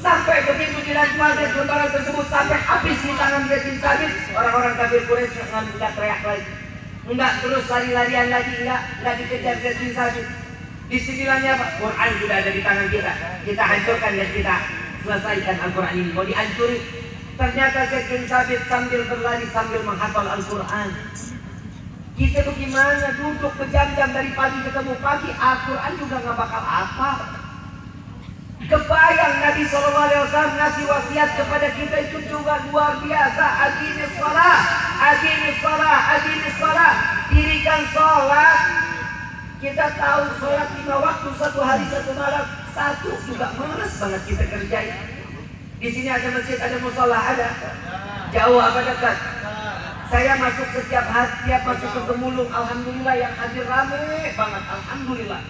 Sampai begitu dilempar dari lembaran tersebut sampai habis di tangan Zaid bin Thabit, orang-orang kafir Quraisy nggak teriak lagi, nggak terus lari-larian lagi, nggak dikejar Zaid bin Thabit. Disinilah apa? Quran sudah ada di tangan kita. Kita hancurkan dan kita selesaikan Al-Quran ini. Mau dihancurin, ternyata Zaid bin Thabit sambil berlari sambil menghafal Al-Quran. Kita bagaimana duduk berjam-jam dari pagi ketemu pagi, Al-Quran juga nggak bakal apa. Kebayang Nabi SAW ngasih wasiat kepada kita itu juga luar biasa. Aqimis shalah, aqimis shalah, aqimis shalah. Dirikan sholat. Kita tahu sholat 5 waktu, 1 hari 1 malam. 1 juga malas banget kita kerjain. Di sini ada masjid, ada musola, ada. Jauh apa dekat? Saya masuk setiap hari, tiap masuk ke Gemulung, alhamdulillah yang hadir rame banget, alhamdulillah.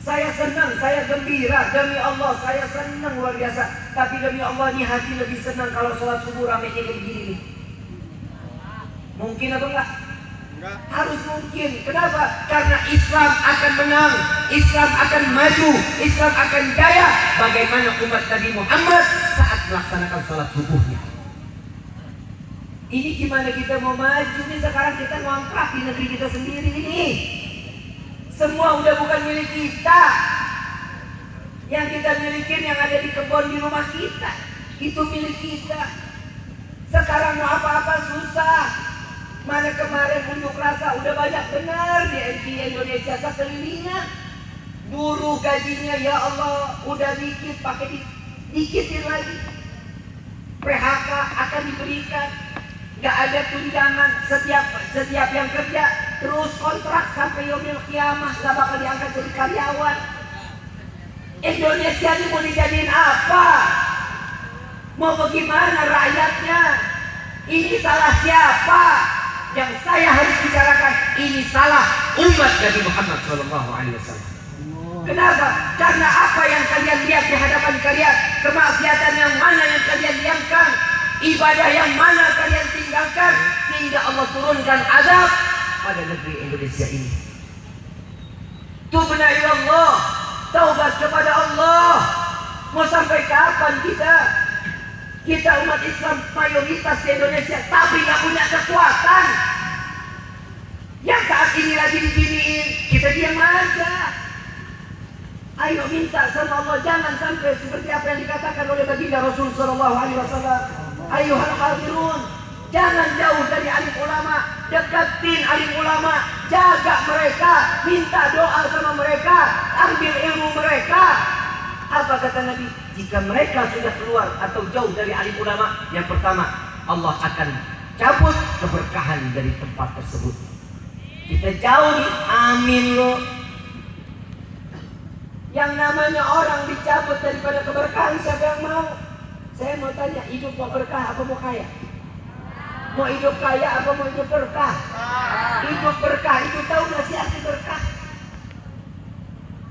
Saya senang, saya gembira, demi Allah saya senang luar biasa. Tapi demi Allah ini hati lebih senang kalau sholat subuh rame kayak begini nih. Mungkin apa enggak? Harus mungkin. Kenapa? Karena Islam akan menang, Islam akan maju, Islam akan jaya. Bagaimana umat Nabi Muhammad saat melaksanakan sholat subuhnya. Ini gimana kita mau maju nih? Sekarang kita ngontrak di negeri kita sendiri ini. Semua udah bukan milik kita. Yang kita milikin yang ada di kebun di rumah kita, itu milik kita. Sekarang mau apa-apa susah. Mana kemarin unjuk rasa udah banyak benar di Indonesia sekelilingnya. Dulu gajinya ya Allah udah dikit, pakai dikitin lagi. PHK akan diberikan. Gak ada tunjangan. Setiap yang kerja terus kontrak sampai yaumil qiyamah, gak bakal diangkat jadi karyawan. Indonesia ini mau dijadiin apa? Mau bagaimana rakyatnya? Ini salah siapa? Yang saya harus bicarakan, ini salah umat Nabi Muhammad SAW. Kenapa? Karena apa yang kalian lihat di hadapan kalian, kemaksiatan yang mana yang kalian diamkan, ibadah yang mana kalian tinggalkan, sehingga Allah turunkan azab pada negeri Indonesia ini. Tubna ilallah, taubat kepada Allah. Mau sampai kapan kita? Kita umat Islam mayoritas di Indonesia, tapi nggak punya kekuatan. Yang saat ini lagi diginiin, kita diam aja. Ayo minta sama Allah, jangan sampai seperti apa yang dikatakan oleh baginda Rasul Sallallahu Alaihi Wasallam. Ayuhal hadirun, jangan jauh dari alim ulama, deketin alim ulama, jaga mereka, minta doa sama mereka, ambil ilmu mereka. Apa kata Nabi? Jika mereka sudah keluar atau jauh dari alim ulama, yang pertama Allah akan cabut keberkahan dari tempat tersebut. Kita jauh nih, amin loh. Yang namanya orang dicabut daripada keberkahan, siapa yang mau? Saya mau tanya, hidup mau berkah apa mau kaya? Mau hidup kaya apa mau hidup berkah? Hidup berkah, itu tahu gak sih arti berkah?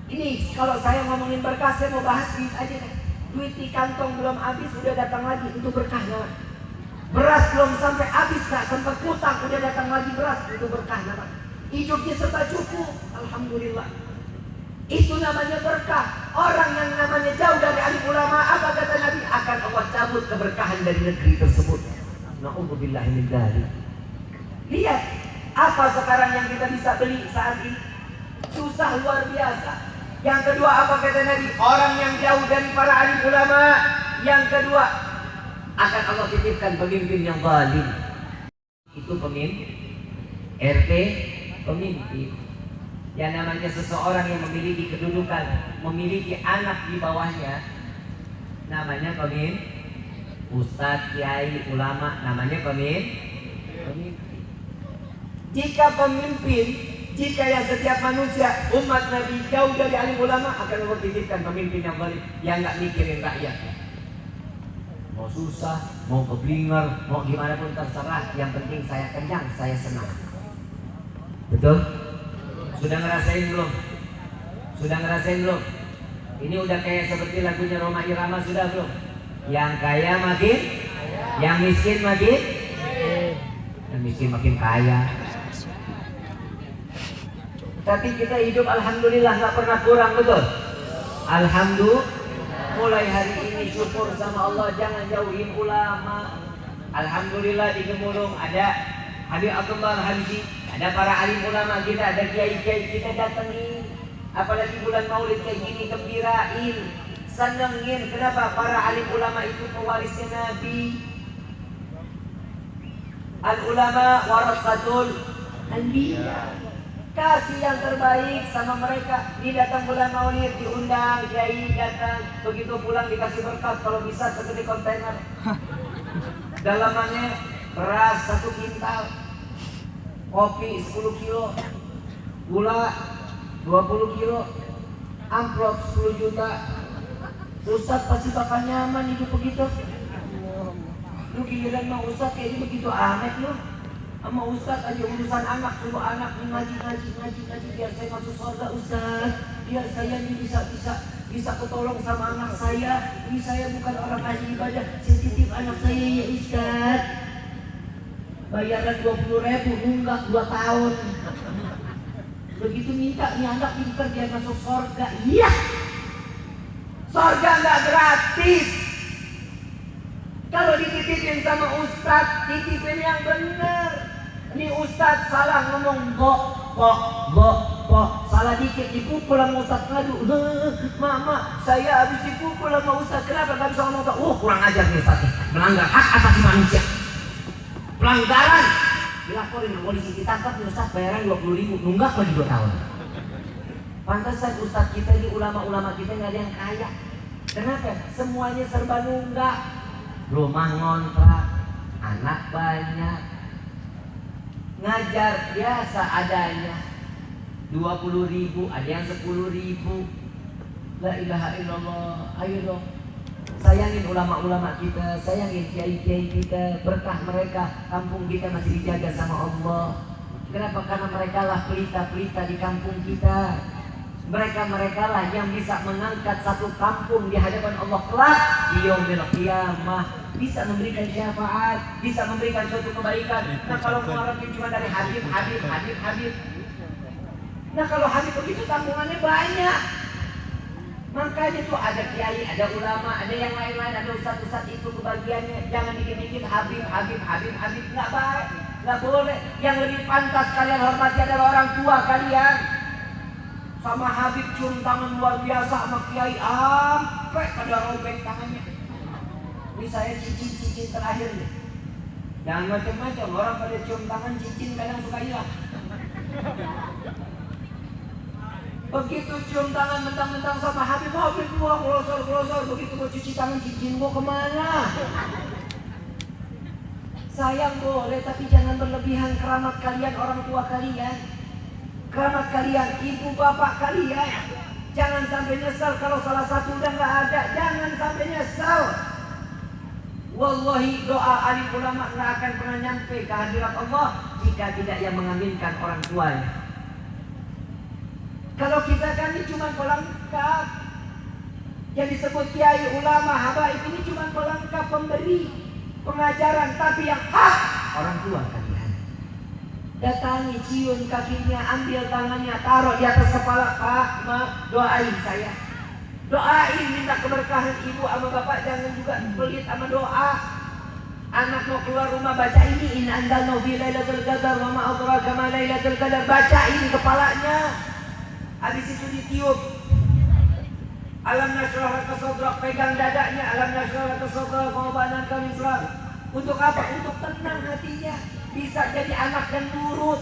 Ini kalau saya ngomongin berkah, saya mau bahas duit aja deh. Duit di kantong belum habis, udah datang lagi, itu berkah namanya. Beras belum sampai habis, gak sempat utang, udah datang lagi beras, itu berkah namanya. Hidupnya serba cukup, alhamdulillah. Itu namanya berkah. Orang yang namanya jauh dari alim ulama, apa kata Nabi? Akan Allah cabut keberkahan dari negeri tersebut. Na'udzubillahi min dzalik. Lihat apa sekarang yang kita bisa beli saat ini. Susah luar biasa. Yang kedua apa kata Nabi? Orang yang jauh dari para alim ulama. Yang kedua, akan Allah titipkan pemimpin yang zalim. Itu pemimpin RT, pemimpin. Yang namanya seseorang yang memiliki kedudukan, memiliki anak di bawahnya, namanya pemimpin. Ustadz, kiai, ulama, namanya pemimpin. Jika pemimpin, jika yang setiap manusia, umat Nabi jauh dari alim ulama, akan Allah titipkan pemimpin yang zalim, yang nggak mikirin rakyat. Mau susah, mau keblinger, mau gimana pun terserah. Yang penting saya kenyang, saya senang. Betul? Sudah ngerasain belum? Sudah ngerasain belum? Ini udah kayak seperti lagunya Roma Irama, sudah belum? Yang kaya makin, yang miskin makin, yang miskin makin kaya. Tapi kita hidup alhamdulillah nggak pernah kurang, betul? Alhamdulillah. Mulai hari ini syukur sama Allah, jangan jauhin ulama. Alhamdulillah di Gemulung ada Habib Abdullah Al-Habsyi, ada para alim ulama kita, ada kiai-kiai kita datengin. Apalagi bulan Maulid kayak gini, gembirain, senengin. Kenapa? Para alim ulama itu pewarisnya Nabi. Al-ulama warasatul anbiya. Kasih yang terbaik sama mereka. Ini datang bulan Maulid, diundang, kiai datang, begitu pulang dikasih berkat, kalau bisa segede kontainer. Dalamannya beras 1 kintal, kopi 10 kilo, gula 20 kilo, amplop 10 juta. Ustadz pasti bakal nyaman hidup begitu. Lu giliran mau Ustadz kayaknya begitu aneh lu. Sama Ustadz aja urusan anak, suruh anak ngaji, biar saya masuk surga Ustadz, biar saya ini bisa ketolong sama anak saya. Ini saya bukan orang ahli ibadah, saya titip anak saya ya Ustadz. Bayaran 20.000, nunggak 2 tahun. Begitu minta nih anak pintar dia masuk surga. Iya, surga nggak gratis. Kalau dititipin sama Ustadz, titipin yang benar. Ini Ustadz salah ngomong kok salah dikit dipukul sama Ustadz, ngadu. Mama, saya habis dipukul sama Ustadz, kenapa gak bisa ngomong kok? Kurang ajar nih Ustadz, melanggar hak asasi manusia. Pelanggaran dilaporin sama polisi, ditangkap nih Ustadz, bayaran 20.000, nunggak lagi 2 tahun. Pantesan Ustadz kita ini, ulama-ulama kita nggak ada yang kaya. Kenapa? Semuanya serba nunggak. Rumah ngontrak, anak banyak, ngajar biasa adanya, 20.000, ada yang 10.000. La ilaha illallah. Ayo dong, sayangin ulama-ulama kita, sayangin kiai-kiai kita, berkah mereka, kampung kita masih dijaga sama Allah. Kenapa? Karena mereka lah pelita-pelita di kampung kita. Mereka lah yang bisa mengangkat satu kampung di hadapan Allah kelak di yaumil qiyamah, bisa memberikan syafaat, bisa memberikan suatu kebaikan. Nah kalau mengharapkan cuma dari Habib. Nah kalau Habib begitu tanggungannya banyak. Makanya tuh ada kiai, ada ulama, ada yang lain-lain, ada ustaz-ustaz itu kebagiannya. Jangan dikit-dikit Habib, nggak baik, nggak boleh. Yang lebih pantas kalian hormati adalah orang tua kalian. Sama Habib cium tangan luar biasa, sama kiai sampai pada robek tangannya. Ini saya cincin terakhirnya. Jangan macam-macam, orang pada cium tangan cincin kadang suka hilang. Begitu cium tangan mentang-mentang sama Habib gua glosor, begitu gua cuci tangan cincin gua kemana? Sayang boleh, tapi jangan berlebihan. Keramat kalian orang tua kalian, keramat kalian ibu bapak kalian. Jangan sampai nyesal kalau salah satu udah nggak ada. Jangan sampai nyesal. Wallahi doa alim ulama nggak akan pernah nyampe ke hadirat Allah jika tidak yang mengaminkan orang tuanya. Kalau kita kan ini cuma pelengkap, yang disebut kiai, ulama, habaib ini cuma pelengkap, pemberi pengajaran, tapi yang hak orang tua kalian. Datangi, cium kakinya, ambil tangannya, taruh di atas kepala. Pak, ma, doain saya. Doain, minta keberkahan ibu sama bapak. Jangan juga pelit sama doa. Anak mau keluar rumah, baca ini, in anzalnahu fi lailatul qadar wa ma adraka ma lailatul qadar. Baca ini kepalanya. Habis itu ditiup. Alam nashrah laka sadrak, pegang dadanya. Alam nashrah laka sadrak wa wada'na anka wizrak. Untuk apa? Untuk tenang hatinya, bisa jadi anak dan nurut.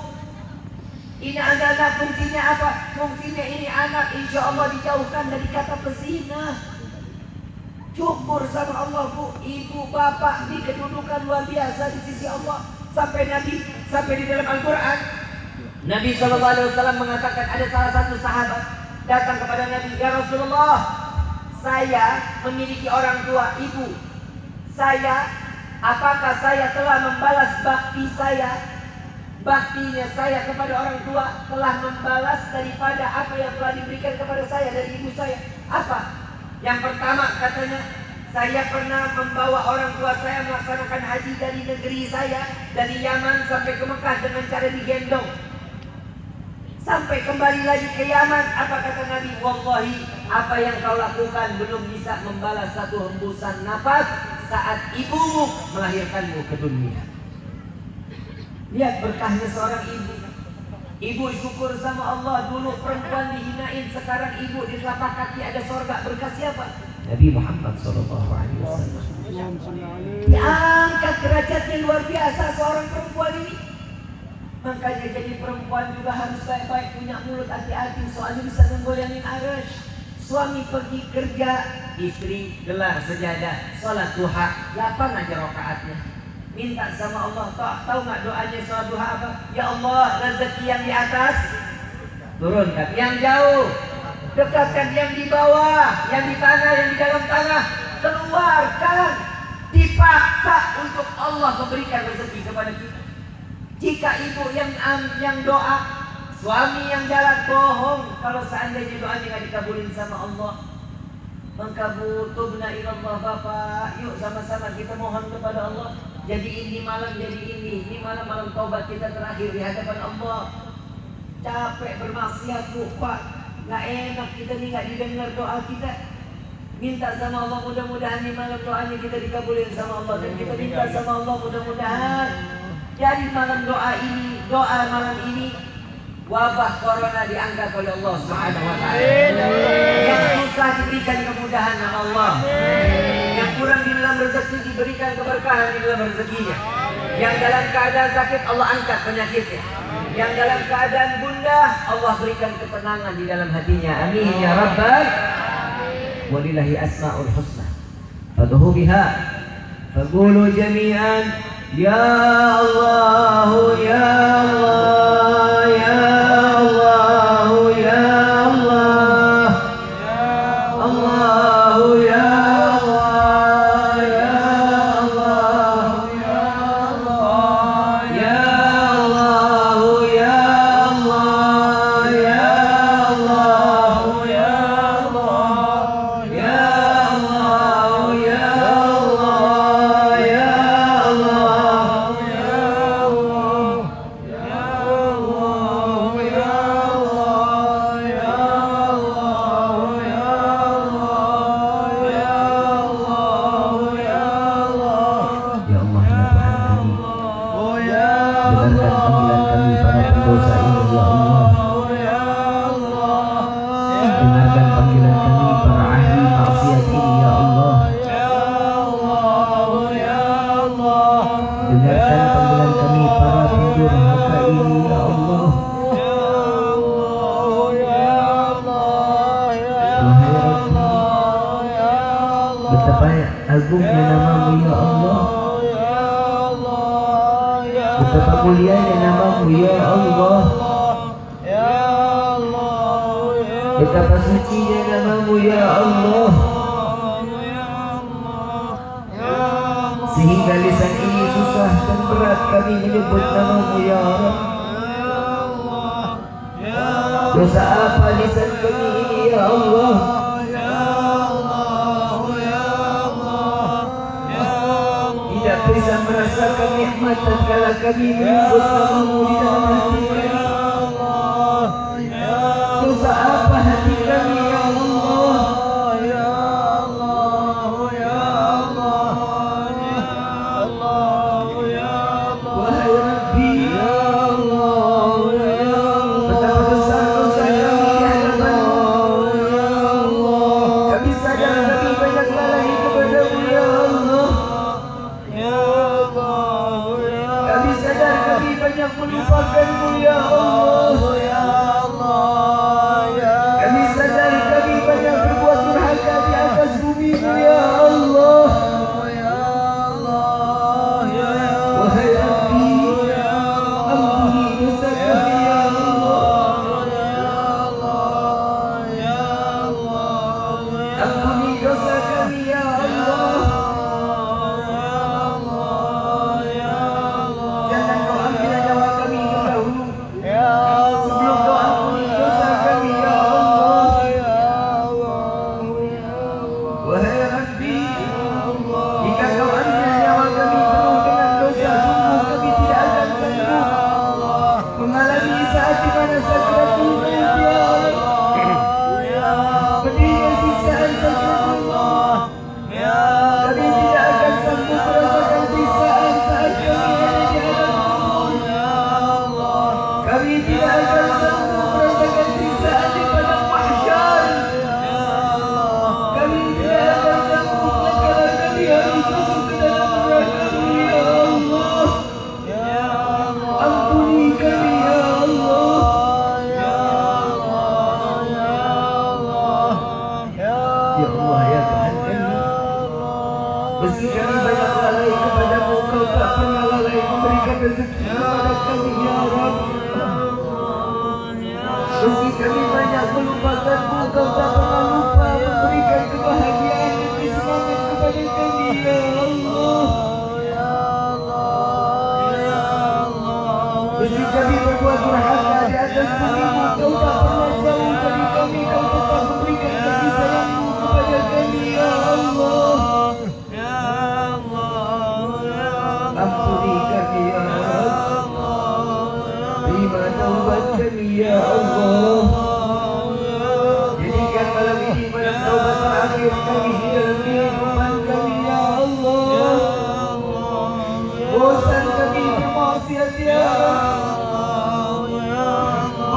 Ini adalah fungsinya apa? Fungsinya ini anak insya Allah dijauhkan dari kata pezina. Syukur sama Allah bu, ibu bapak di kedudukan luar biasa di sisi Allah. Sampai Nabi, sampai di dalam Al-Quran Nabi SAW mengatakan, ada salah satu sahabat datang kepada Nabi, ya Rasulullah, saya memiliki orang tua, ibu saya, apakah saya telah membalas bakti saya? Baktinya saya kepada orang tua telah membalas daripada apa yang telah diberikan kepada saya dari ibu saya. Apa? Yang pertama katanya, saya pernah membawa orang tua saya melaksanakan haji dari negeri saya, dari Yaman sampai ke Mekah dengan cara digendong. Sampai kembali lagi ke Yaman, apa kata Nabi? Wallahi, apa yang kau lakukan belum bisa membalas satu hembusan nafas saat ibumu melahirkanmu ke dunia. Lihat berkahnya seorang ibu. Ibu syukur sama Allah. Dulu perempuan dihinain, sekarang ibu di telapak kaki ada sorga. Berkah siapa? Nabi Muhammad SAW. Diangkat derajatnya luar biasa seorang perempuan ini. Makanya jadi perempuan juga harus baik-baik, punya mulut hati-hati, soalnya bisa menggoyangin arus. Suami pergi kerja, istri gelar sejadah, sholat duha, 8 aja rakaatnya. Minta sama Allah, tahu nggak doanya sholat duha apa? Ya Allah, rezeki yang di atas turunkan, yang jauh dekatkan, yang di bawah, yang di tanah, yang di dalam tanah keluarkan. Dipaksa untuk Allah memberikan rezeki kepada kita. Jika ibu yang doa, suami yang jalan, bohong kalau seandainya doanya nggak dikabulin sama Allah. Mengkabul tubna ilallah. Bapak, yuk sama-sama kita mohon kepada Allah. Jadi ini malam, jadi ini malam taubat kita terakhir di hadapan Allah. Capek bermaksiat bu, Pak, nggak enak kita nih, nggak didengar doa kita. Minta sama Allah, mudah-mudahan di malam doanya kita dikabulin sama Allah. Dan kita minta sama Allah, mudah-mudahan dari malam doa ini, doa malam ini, wabah corona diangkat oleh Allah Subhanahu wa Ta'ala. Yang susah diberikan kemudahan sama Allah. Yang kurang di dalam rezeki diberikan keberkahan di dalam rezekinya. Yang dalam keadaan sakit Allah angkat penyakitnya. Yang dalam keadaan gundah Allah berikan ketenangan di dalam hatinya. Amin ya Rabbal. Walillahi asma'ul husna fad'uhu biha faqulu jami'an Ya Allah, ya Allah, ya Allah, ya Allah, Allah, ya Allah, ya Allah, ya Allah, ya Allah, ya Allah, ya Allah, ya Allah, ya Allah, ya Allah, ya dengarkan panggilan kami para ahli maksiat ini ya Allah. Dengarkan panggilan kami para pendurhaka ini ya Allah. Wahai Rabbi, betapa agungnya namamu ya Allah, betapa mulianya namamu ya Allah, betapa sucinya namamu ya Allah, sehingga lisan ini susah dan berat kami menyebut namamu ya Rabb. Dosa apa lisan kami ini ya Allah? Tidak bisa merasakan nikmat tatkala kami menyebut namamu di dalam hati kami. Dosa apa hati kami ya Allah? Wahai Rabbi, betapa besar dosa kami di hadapan-Mu. Kami sadar kami banyak lalai kepada-Mu ya Allah. Kami sadar kami banyak melupakan-Mu ya Allah. Kami sadar kami banyak berbuat durhaka di atas bumi-Mu ya Allah. Wahai Rabbi, ampuni dosa kami ya Allah. Ampuni dosa kami ya Allah. Jangan Kau ambil nyawa kami terdahulu sebelum Kau ampuni dosa kami ya Allah. Wahai Rabbi, jika Kau ambil nyawa kami penuh dengan dosa, sungguh kami tidak akan sanggup mengalami saat di mana sakratul maut ya Allah. Berdiri sisaan sakratul maut, kami tidak akan sanggup merasakan sisaan saat kami ada di alam kubur. Kami tidak akan sanggup merasakan sisaan di padang mahsyar. Kami tidak akan sanggup tatkala kami harus masuk ke dalam neraka-Mu ya Allah. Ampuni kami ya Allah. Ya Allah ya Tuhan kami, meski kami banyak lalai kepada-Mu, Kau tak pernah lalai memberikan rezeki kepada kami ya Rabb. Meski kami banyak melupakan-Mu, Kau tak pernah lupa memberikan kebahagiaan dan kesenangan kepada kami ya Allah. Meski kami berbuat durhaka di atas bumi-Mu, Kau tak pernah jauh dari kami. Kau tetap memberikan kasih sayang-Mu kepada kami ya Allah. Ampuni kami ya Rabb. Terima taubat kami ya Allah. Jadikan malam ini malam taubat terakhir kami di dalam kehidupan kami ya Allah. Bosan kami bermaksiat ya Rabb.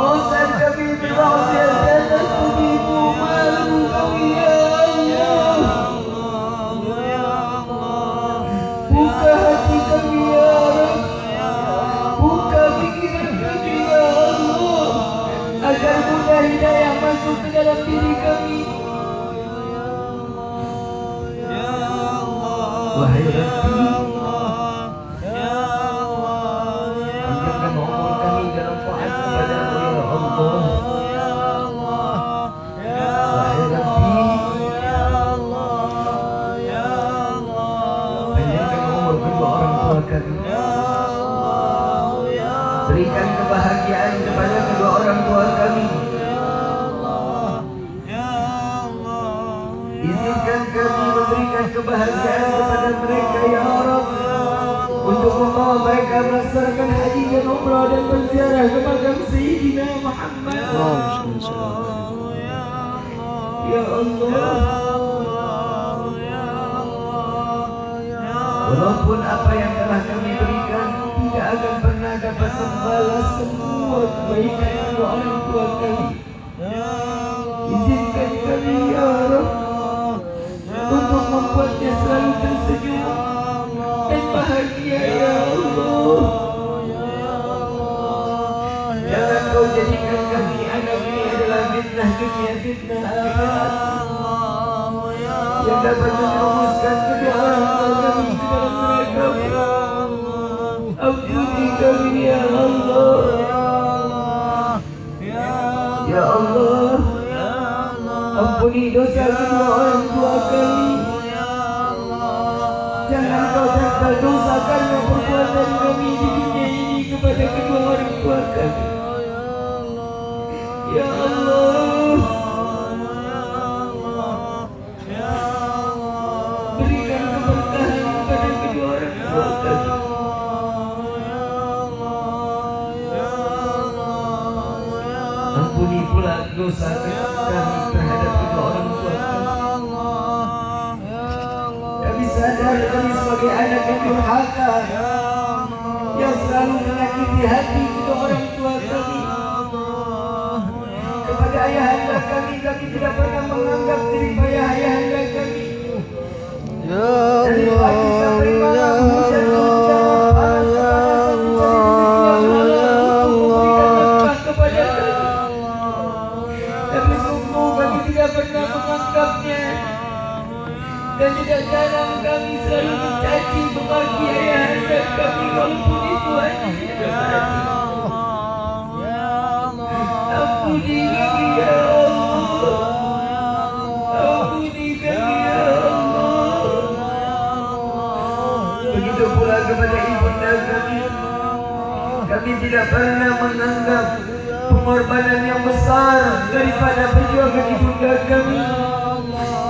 Bosan kami bermaksiat di atas bumi-Mu, malu kami ya Allah. Buka hati kami ya Rabb. Buka pikiran kami ya Allah, agar mudah hidayah masuk ke dalam diri kami. Wahai Rabbi, kami. Berikan kebahagiaan kepada kedua orang tua kami. Izinkan kami memberikan kebahagiaan kepada mereka ya Allah, untuk membawa mereka melaksanakan haji dan umrah dan berziarah ke makam Sayyidina Muhammad. Ya Allah, walaupun apa yang telah kami berikan tidak akan pernah dapat membalas semua kebaikan kedua orang tua kami, izinkan kami ya Allah untuk membuatnya selalu tersenyum dan bahagia ya Allah. Jangan kau jadikan kami anak ini adalah fitnah dunia, fitnah akhirat yang dapat menjerumuskan kedua orang tua kami ke dalam neraka. Ampuni kami ya Allah. Ya Allah, ampuni dosa kedua orang tua kami. Jangan kau tanggal dosa karena perbuatan kami di dunia ini kepada kedua orang tua kami. Ya Allah, berikan keberkahan kepada kedua orang tua kami. Ampuni pula dosa kami terhadap kedua orang tua kami. Kami sadar kami sebagai anak yang durhaka, yang selalu menyakiti hati kedua orang tua kami. Kepada ayahanda kami tidak pernah menganggap jerih payah ayahanda kami. Dari pagi sampai malam, hujan kehujanan, panas kepanasan, mencari rezeki yang halal untuk memberikan nafkah kepada kami. Tapi sungguh kami tidak pernah menganggapnya, dan tidak jarang kami selalu mencaci memaki ayahanda kami walaupun itu hanya di dalam hati. Ampuni kami ya Allah, ampuni kami ya Allah. Begitu pula kepada ibunda kami, kami tidak pernah menganggap pengorbanan yang besar daripada perjuangan ibunda kami,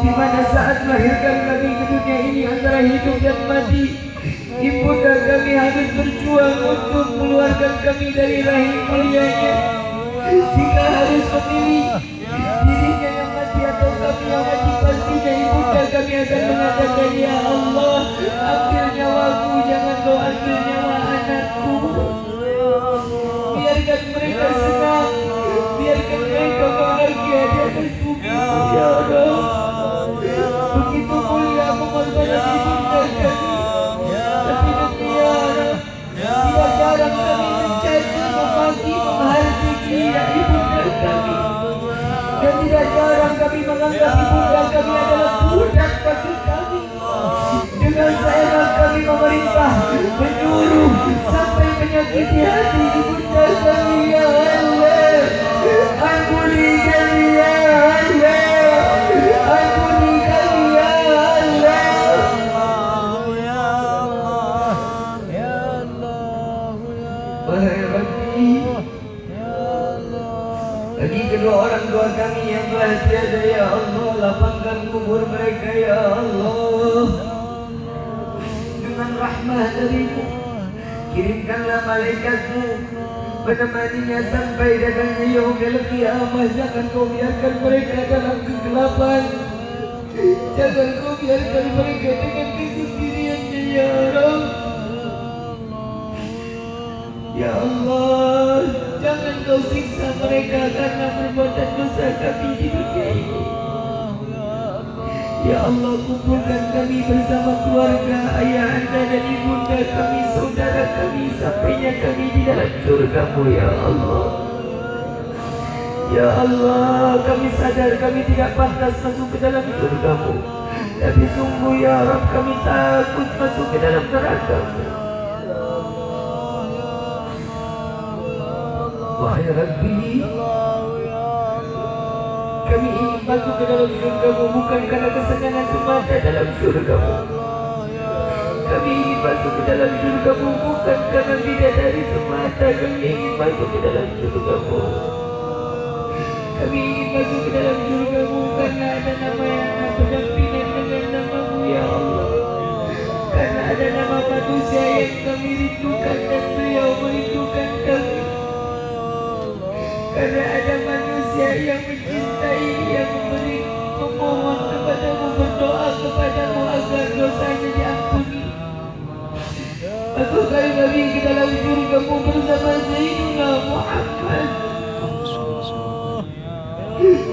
di mana saat melahirkan kami ke dunia ini antara hidup dan mati, ibunda kami harus berjuang untuk mengeluarkan kami dari rahim mulianya. Jika harus memilih dirinya yang mati atau kami yang mati, pastinya ibunda kami akan mengatakan, ya Allah, ambil nyawaku, jangan kau ambil nyawa anakku. Biarkan mereka senang, biarkan mereka bahagia di atas bumi ya Allah. Begitu mulia pengorbanan ibunda kami, tapi demikian tidak jarang kami mencaci, memaki, menghardik ibunda kami, dan tidak jarang kami menganggap ibunda kami adalah budak bagi kami. Dengan seenak kami memerintah, menyuruh, sampai menyakiti hati ibunda kami ya Allah. Ampuni kami ya Allah, ampuni kami ya Allah. Wahai Rabbi, bagi kedua orang tua kami yang telah tiada ya Allah, lapangkan kubur mereka ya Allah. Dengan rahmah darimu, kirimkanlah malaikatmu menemaninya sampai datangnya yaumul qiyamah. Jangan kau biarkan mereka dalam kegelapan, jangan kau biarkan mereka dengan kesendiriannya ya Rabb. Ya Allah, jangan kau siksa mereka karena perbuatan dosa kami di dunia ini. Ya Allah, kumpulkan kami bersama keluarga, ayah, anda dan ibunda kami, saudara kami, sampainya kami di dalam surga-Mu ya Allah. Ya Allah, kami sadar kami tidak pantas masuk ke dalam surga-Mu, tapi sungguh ya Rabb, kami takut masuk ke dalam neraka-Mu. Wahai Rabbi, kami ingin masuk ke dalam surga-Mu bukan karena kesenangan semata dalam surga-Mu. Kami ingin masuk masuk ke dalam surga-Mu bukan karena bidadari semata. Kami ingin masuk ke dalam surga-Mu. Kami ingin masuk ke dalam surga-Mu karena ada nama yang berdampingan dengan nama-Mu ya Allah. Karena ada nama manusia yang kami rindukan dan beliau merindukan kami. Karena ada manusia yang mencintai, yang memohon kepadamu, berdoa kepadamu agar dosanya diampuni. Masukkan kami ke dalam surga-Mu bersama Sayyidina Muhammad.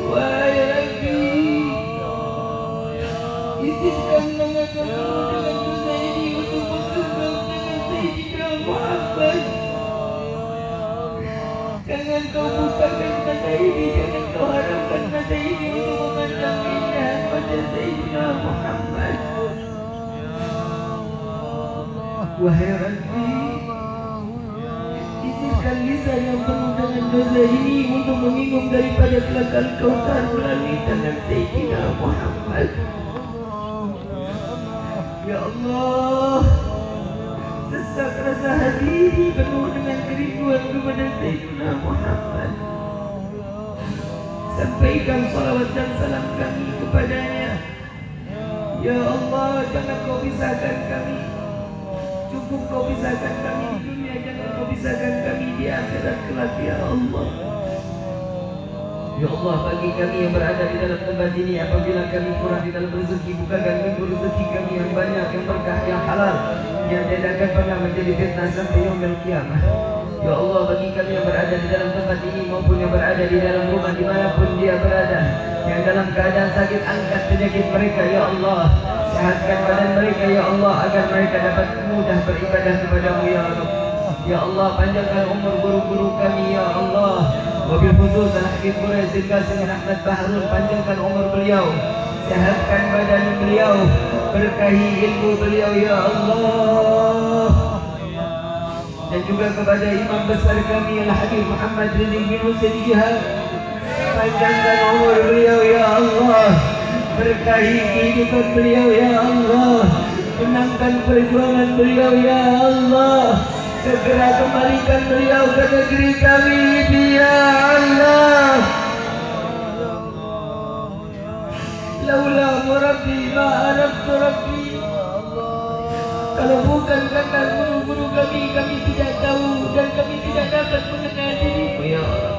Wahai Rabbi, izinkan dengan dosa ini untuk berkembang dengan Sayyidina Muhammad. Jangan kau bukakan mata ini, jangan kau haramkan mata ini untuk memandang indah pada Sayyidina Muhammad. Wahai Rabbi, izinkan lisan yang penuh dengan dosa ini untuk meminum daripada telaga Kautsar melalui tangan Sayyidina Muhammad. Ya Allah, sesak rasa hati ini penuh dengan kerinduan kepada Sayyidina Muhammad. Sampaikan salawat dan salam kami kepadanya. Ya Allah, jangan kau pisahkan kami. Cukup kau pisahkan kami di dunia, jangan kau pisahkan kami di akhirat kelak ya Allah. Ya Allah, bagi kami yang berada di dalam tempat ini, apabila kami kurang di dalam rezeki, bukakan pintu rezeki kami yang banyak, yang berkah, yang halal, yang tidak akan pernah menjadi fitnah sampai yaumil qiyamah. Ya Allah, bagi kami yang berada di dalam tempat ini maupun yang berada di dalam rumah dimanapun dia berada, yang dalam keadaan sakit, angkat penyakit mereka ya Allah. Sehatkan badan mereka ya Allah, agar mereka dapat mudah beribadah kepadamu ya Allah. Ya Allah, panjangkan umur guru-guru kami ya Allah. Wabil khusus Al-Habib Quraisy bin Qasim Ahmad Bahrul, panjangkan umur beliau, sehatkan badan beliau, berkahi ilmu beliau ya Allah. Dan juga kepada imam besar kami Al-Habib Muhammad Rizik bin Husain Jihad, panjangkan umur beliau ya Allah, berkahi kehidupan beliau ya Allah, menangkan perjuangan beliau ya Allah. Segera kembalikan beliau ke negeri kami ya Allah. Laula Rabbi ma araftu Rabbi. Kalau bukan karena guru-guru kami tidak tahu dan kami tidak dapat mengenal dirimu ya Allah.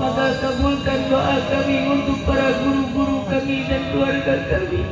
Maka kabulkan doa kami untuk para guru-guru kami dan keluarga kami.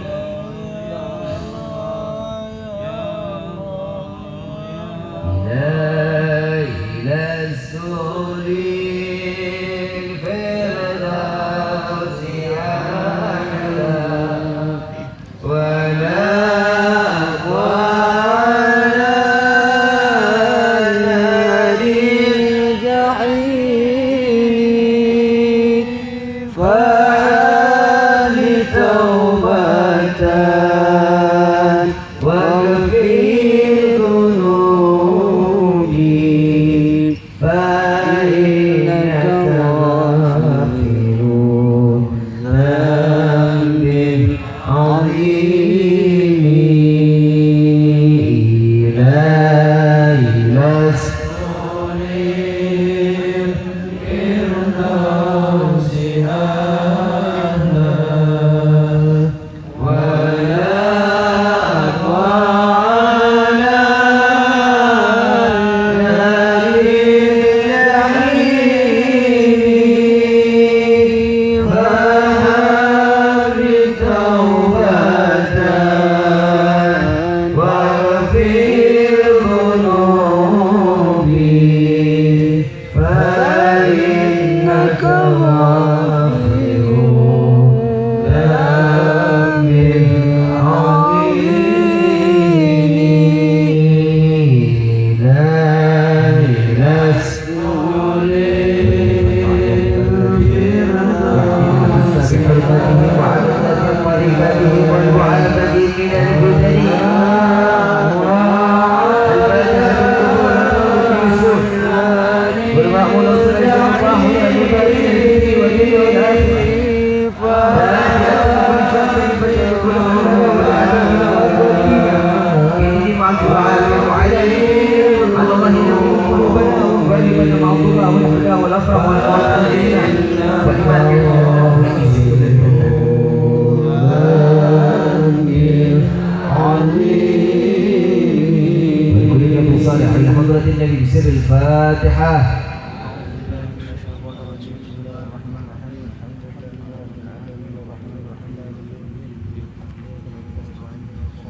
salli ala hadratin Nabi bisirril Fatihah.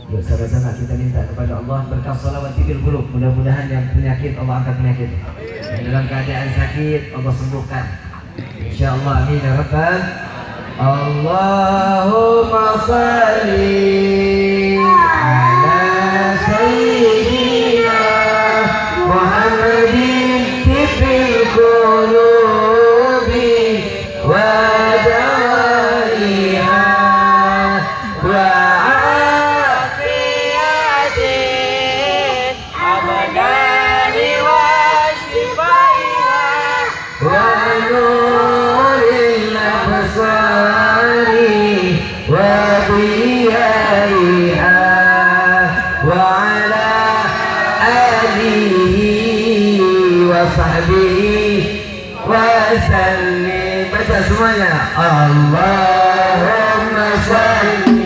Yuk sama-sama kita minta kepada Allah berkah salawat tibil qulub. Mudah-mudahan yang penyakit Allah angkat penyakit. Yang dalam keadaan sakit Allah sembuhkan. Insyaallah amin ya rabbal. Allahumma shalli ala sayyidina Muhammadin tibil qulubi wa dawaiha wa wasallim. Baca semuanya. Allahumma shalli.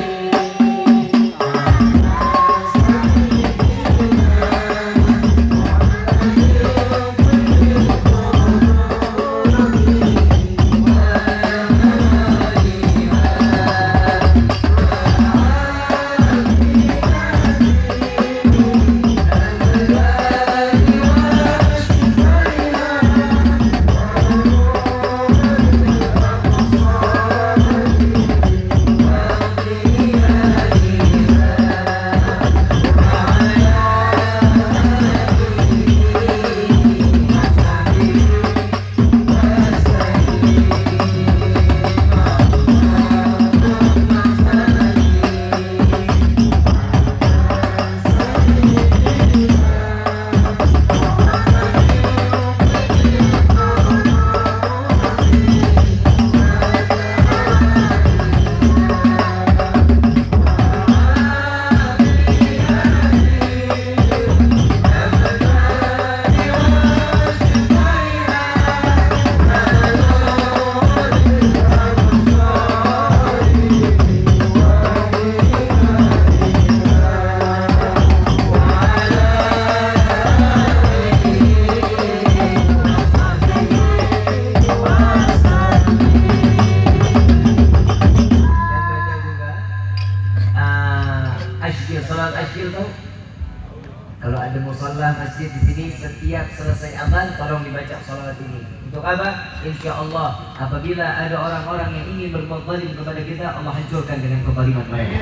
Kalau ada musalla masjid di sini, setiap selesai azan tolong dibaca salawat ini. Untuk apa? Insya Allah apabila ada orang-orang yang ingin berbuat zalim kepada kita, Allah hancurkan dengan kezaliman mereka.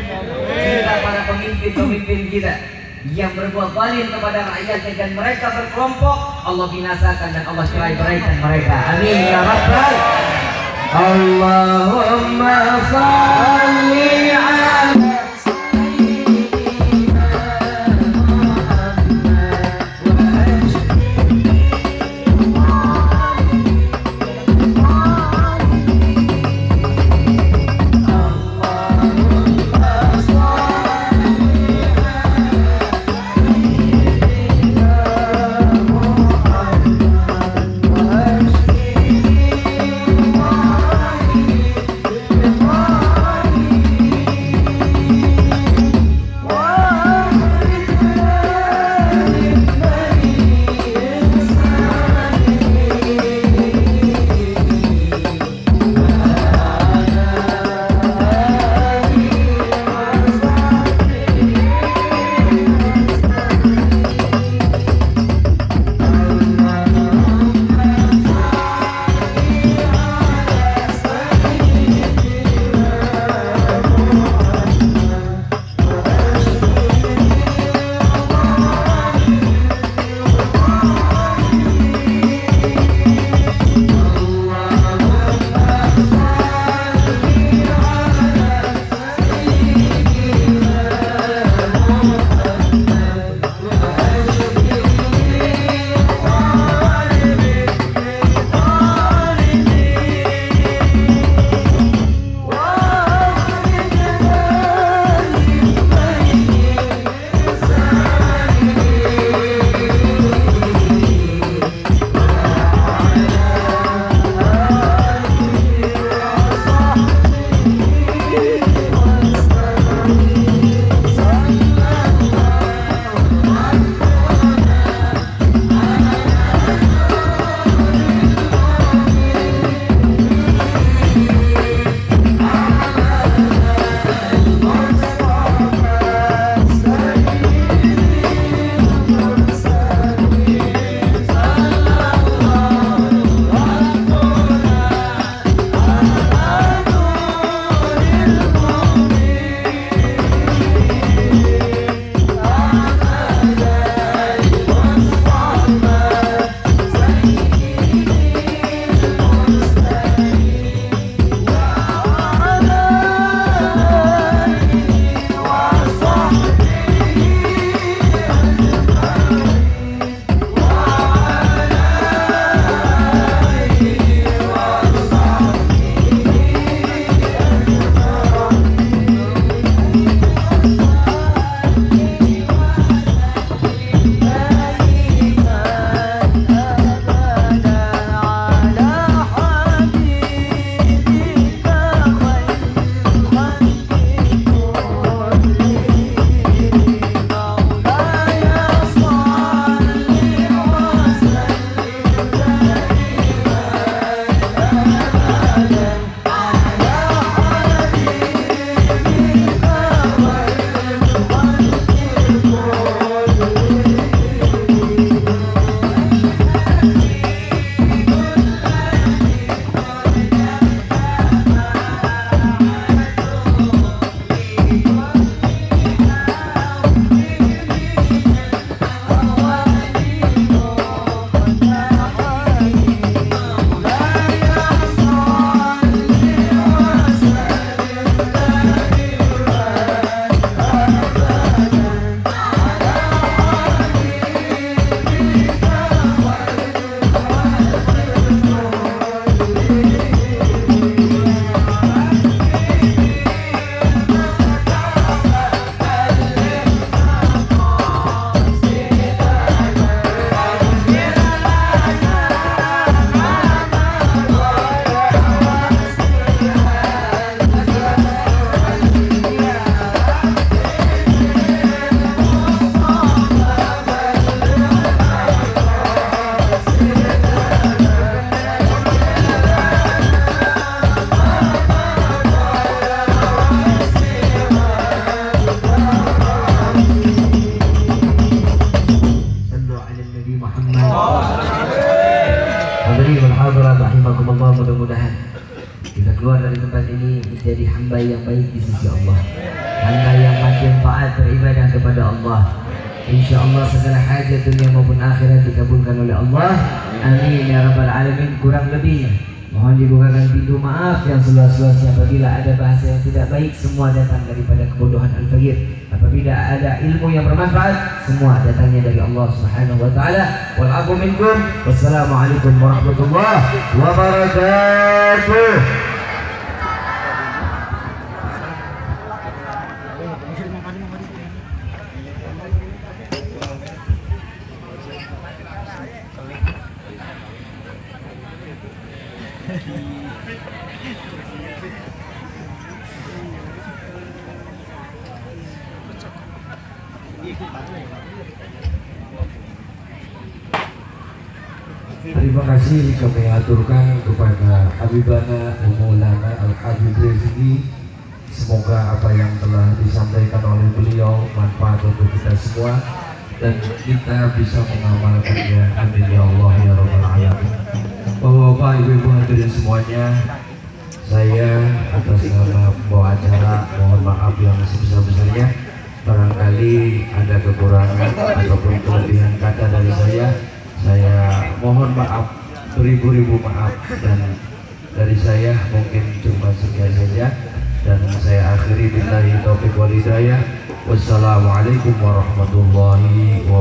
Jika para pemimpin kita yang berbuat zalim kepada rakyatnya dan mereka berkelompok, Allah binasakan dan Allah cerai beraikan mereka. Amin ya rabbal. Allahumma shalli ala keluar dari tempat ini menjadi hamba yang baik di sisi Allah, hamba yang makin taat beribadah kepada Allah. Insya Allah segala hajat dunia maupun akhirat dikabulkan oleh Allah. Amin ya rabbal alamin. Kurang lebihnya mohon dibukakan pintu maaf yang seluas-luasnya. Apabila ada bahasa yang tidak baik, semua datang daripada kebodohan al-fakir. Apabila ada ilmu yang bermanfaat, semua datangnya dari Allah Subhanahu wa taala. Wal afu minkum. Wassalamualaikum warahmatullahi wabarakatuh. Terima kasih kami aturkan kepada Habibana Maulana Al-Habib Rizki. Semoga apa yang telah disampaikan oleh beliau manfaat untuk kita semua dan kita bisa mengamalkannya. Amin ya Allah ya Rabbal Alamin. Bapak-bapak, ibu-ibu hadirin semuanya, saya atas nama pembawa acara mohon maaf yang sebesar-besarnya. Barangkali ada kekurangan ataupun kelebihan kata dari saya mohon maaf, beribu-ribu maaf, dan dari saya mungkin cuma sekian saja, dan saya akhiri billahi taufiq wal hidayah. Wassalamualaikum warahmatullahi wabarakatuh.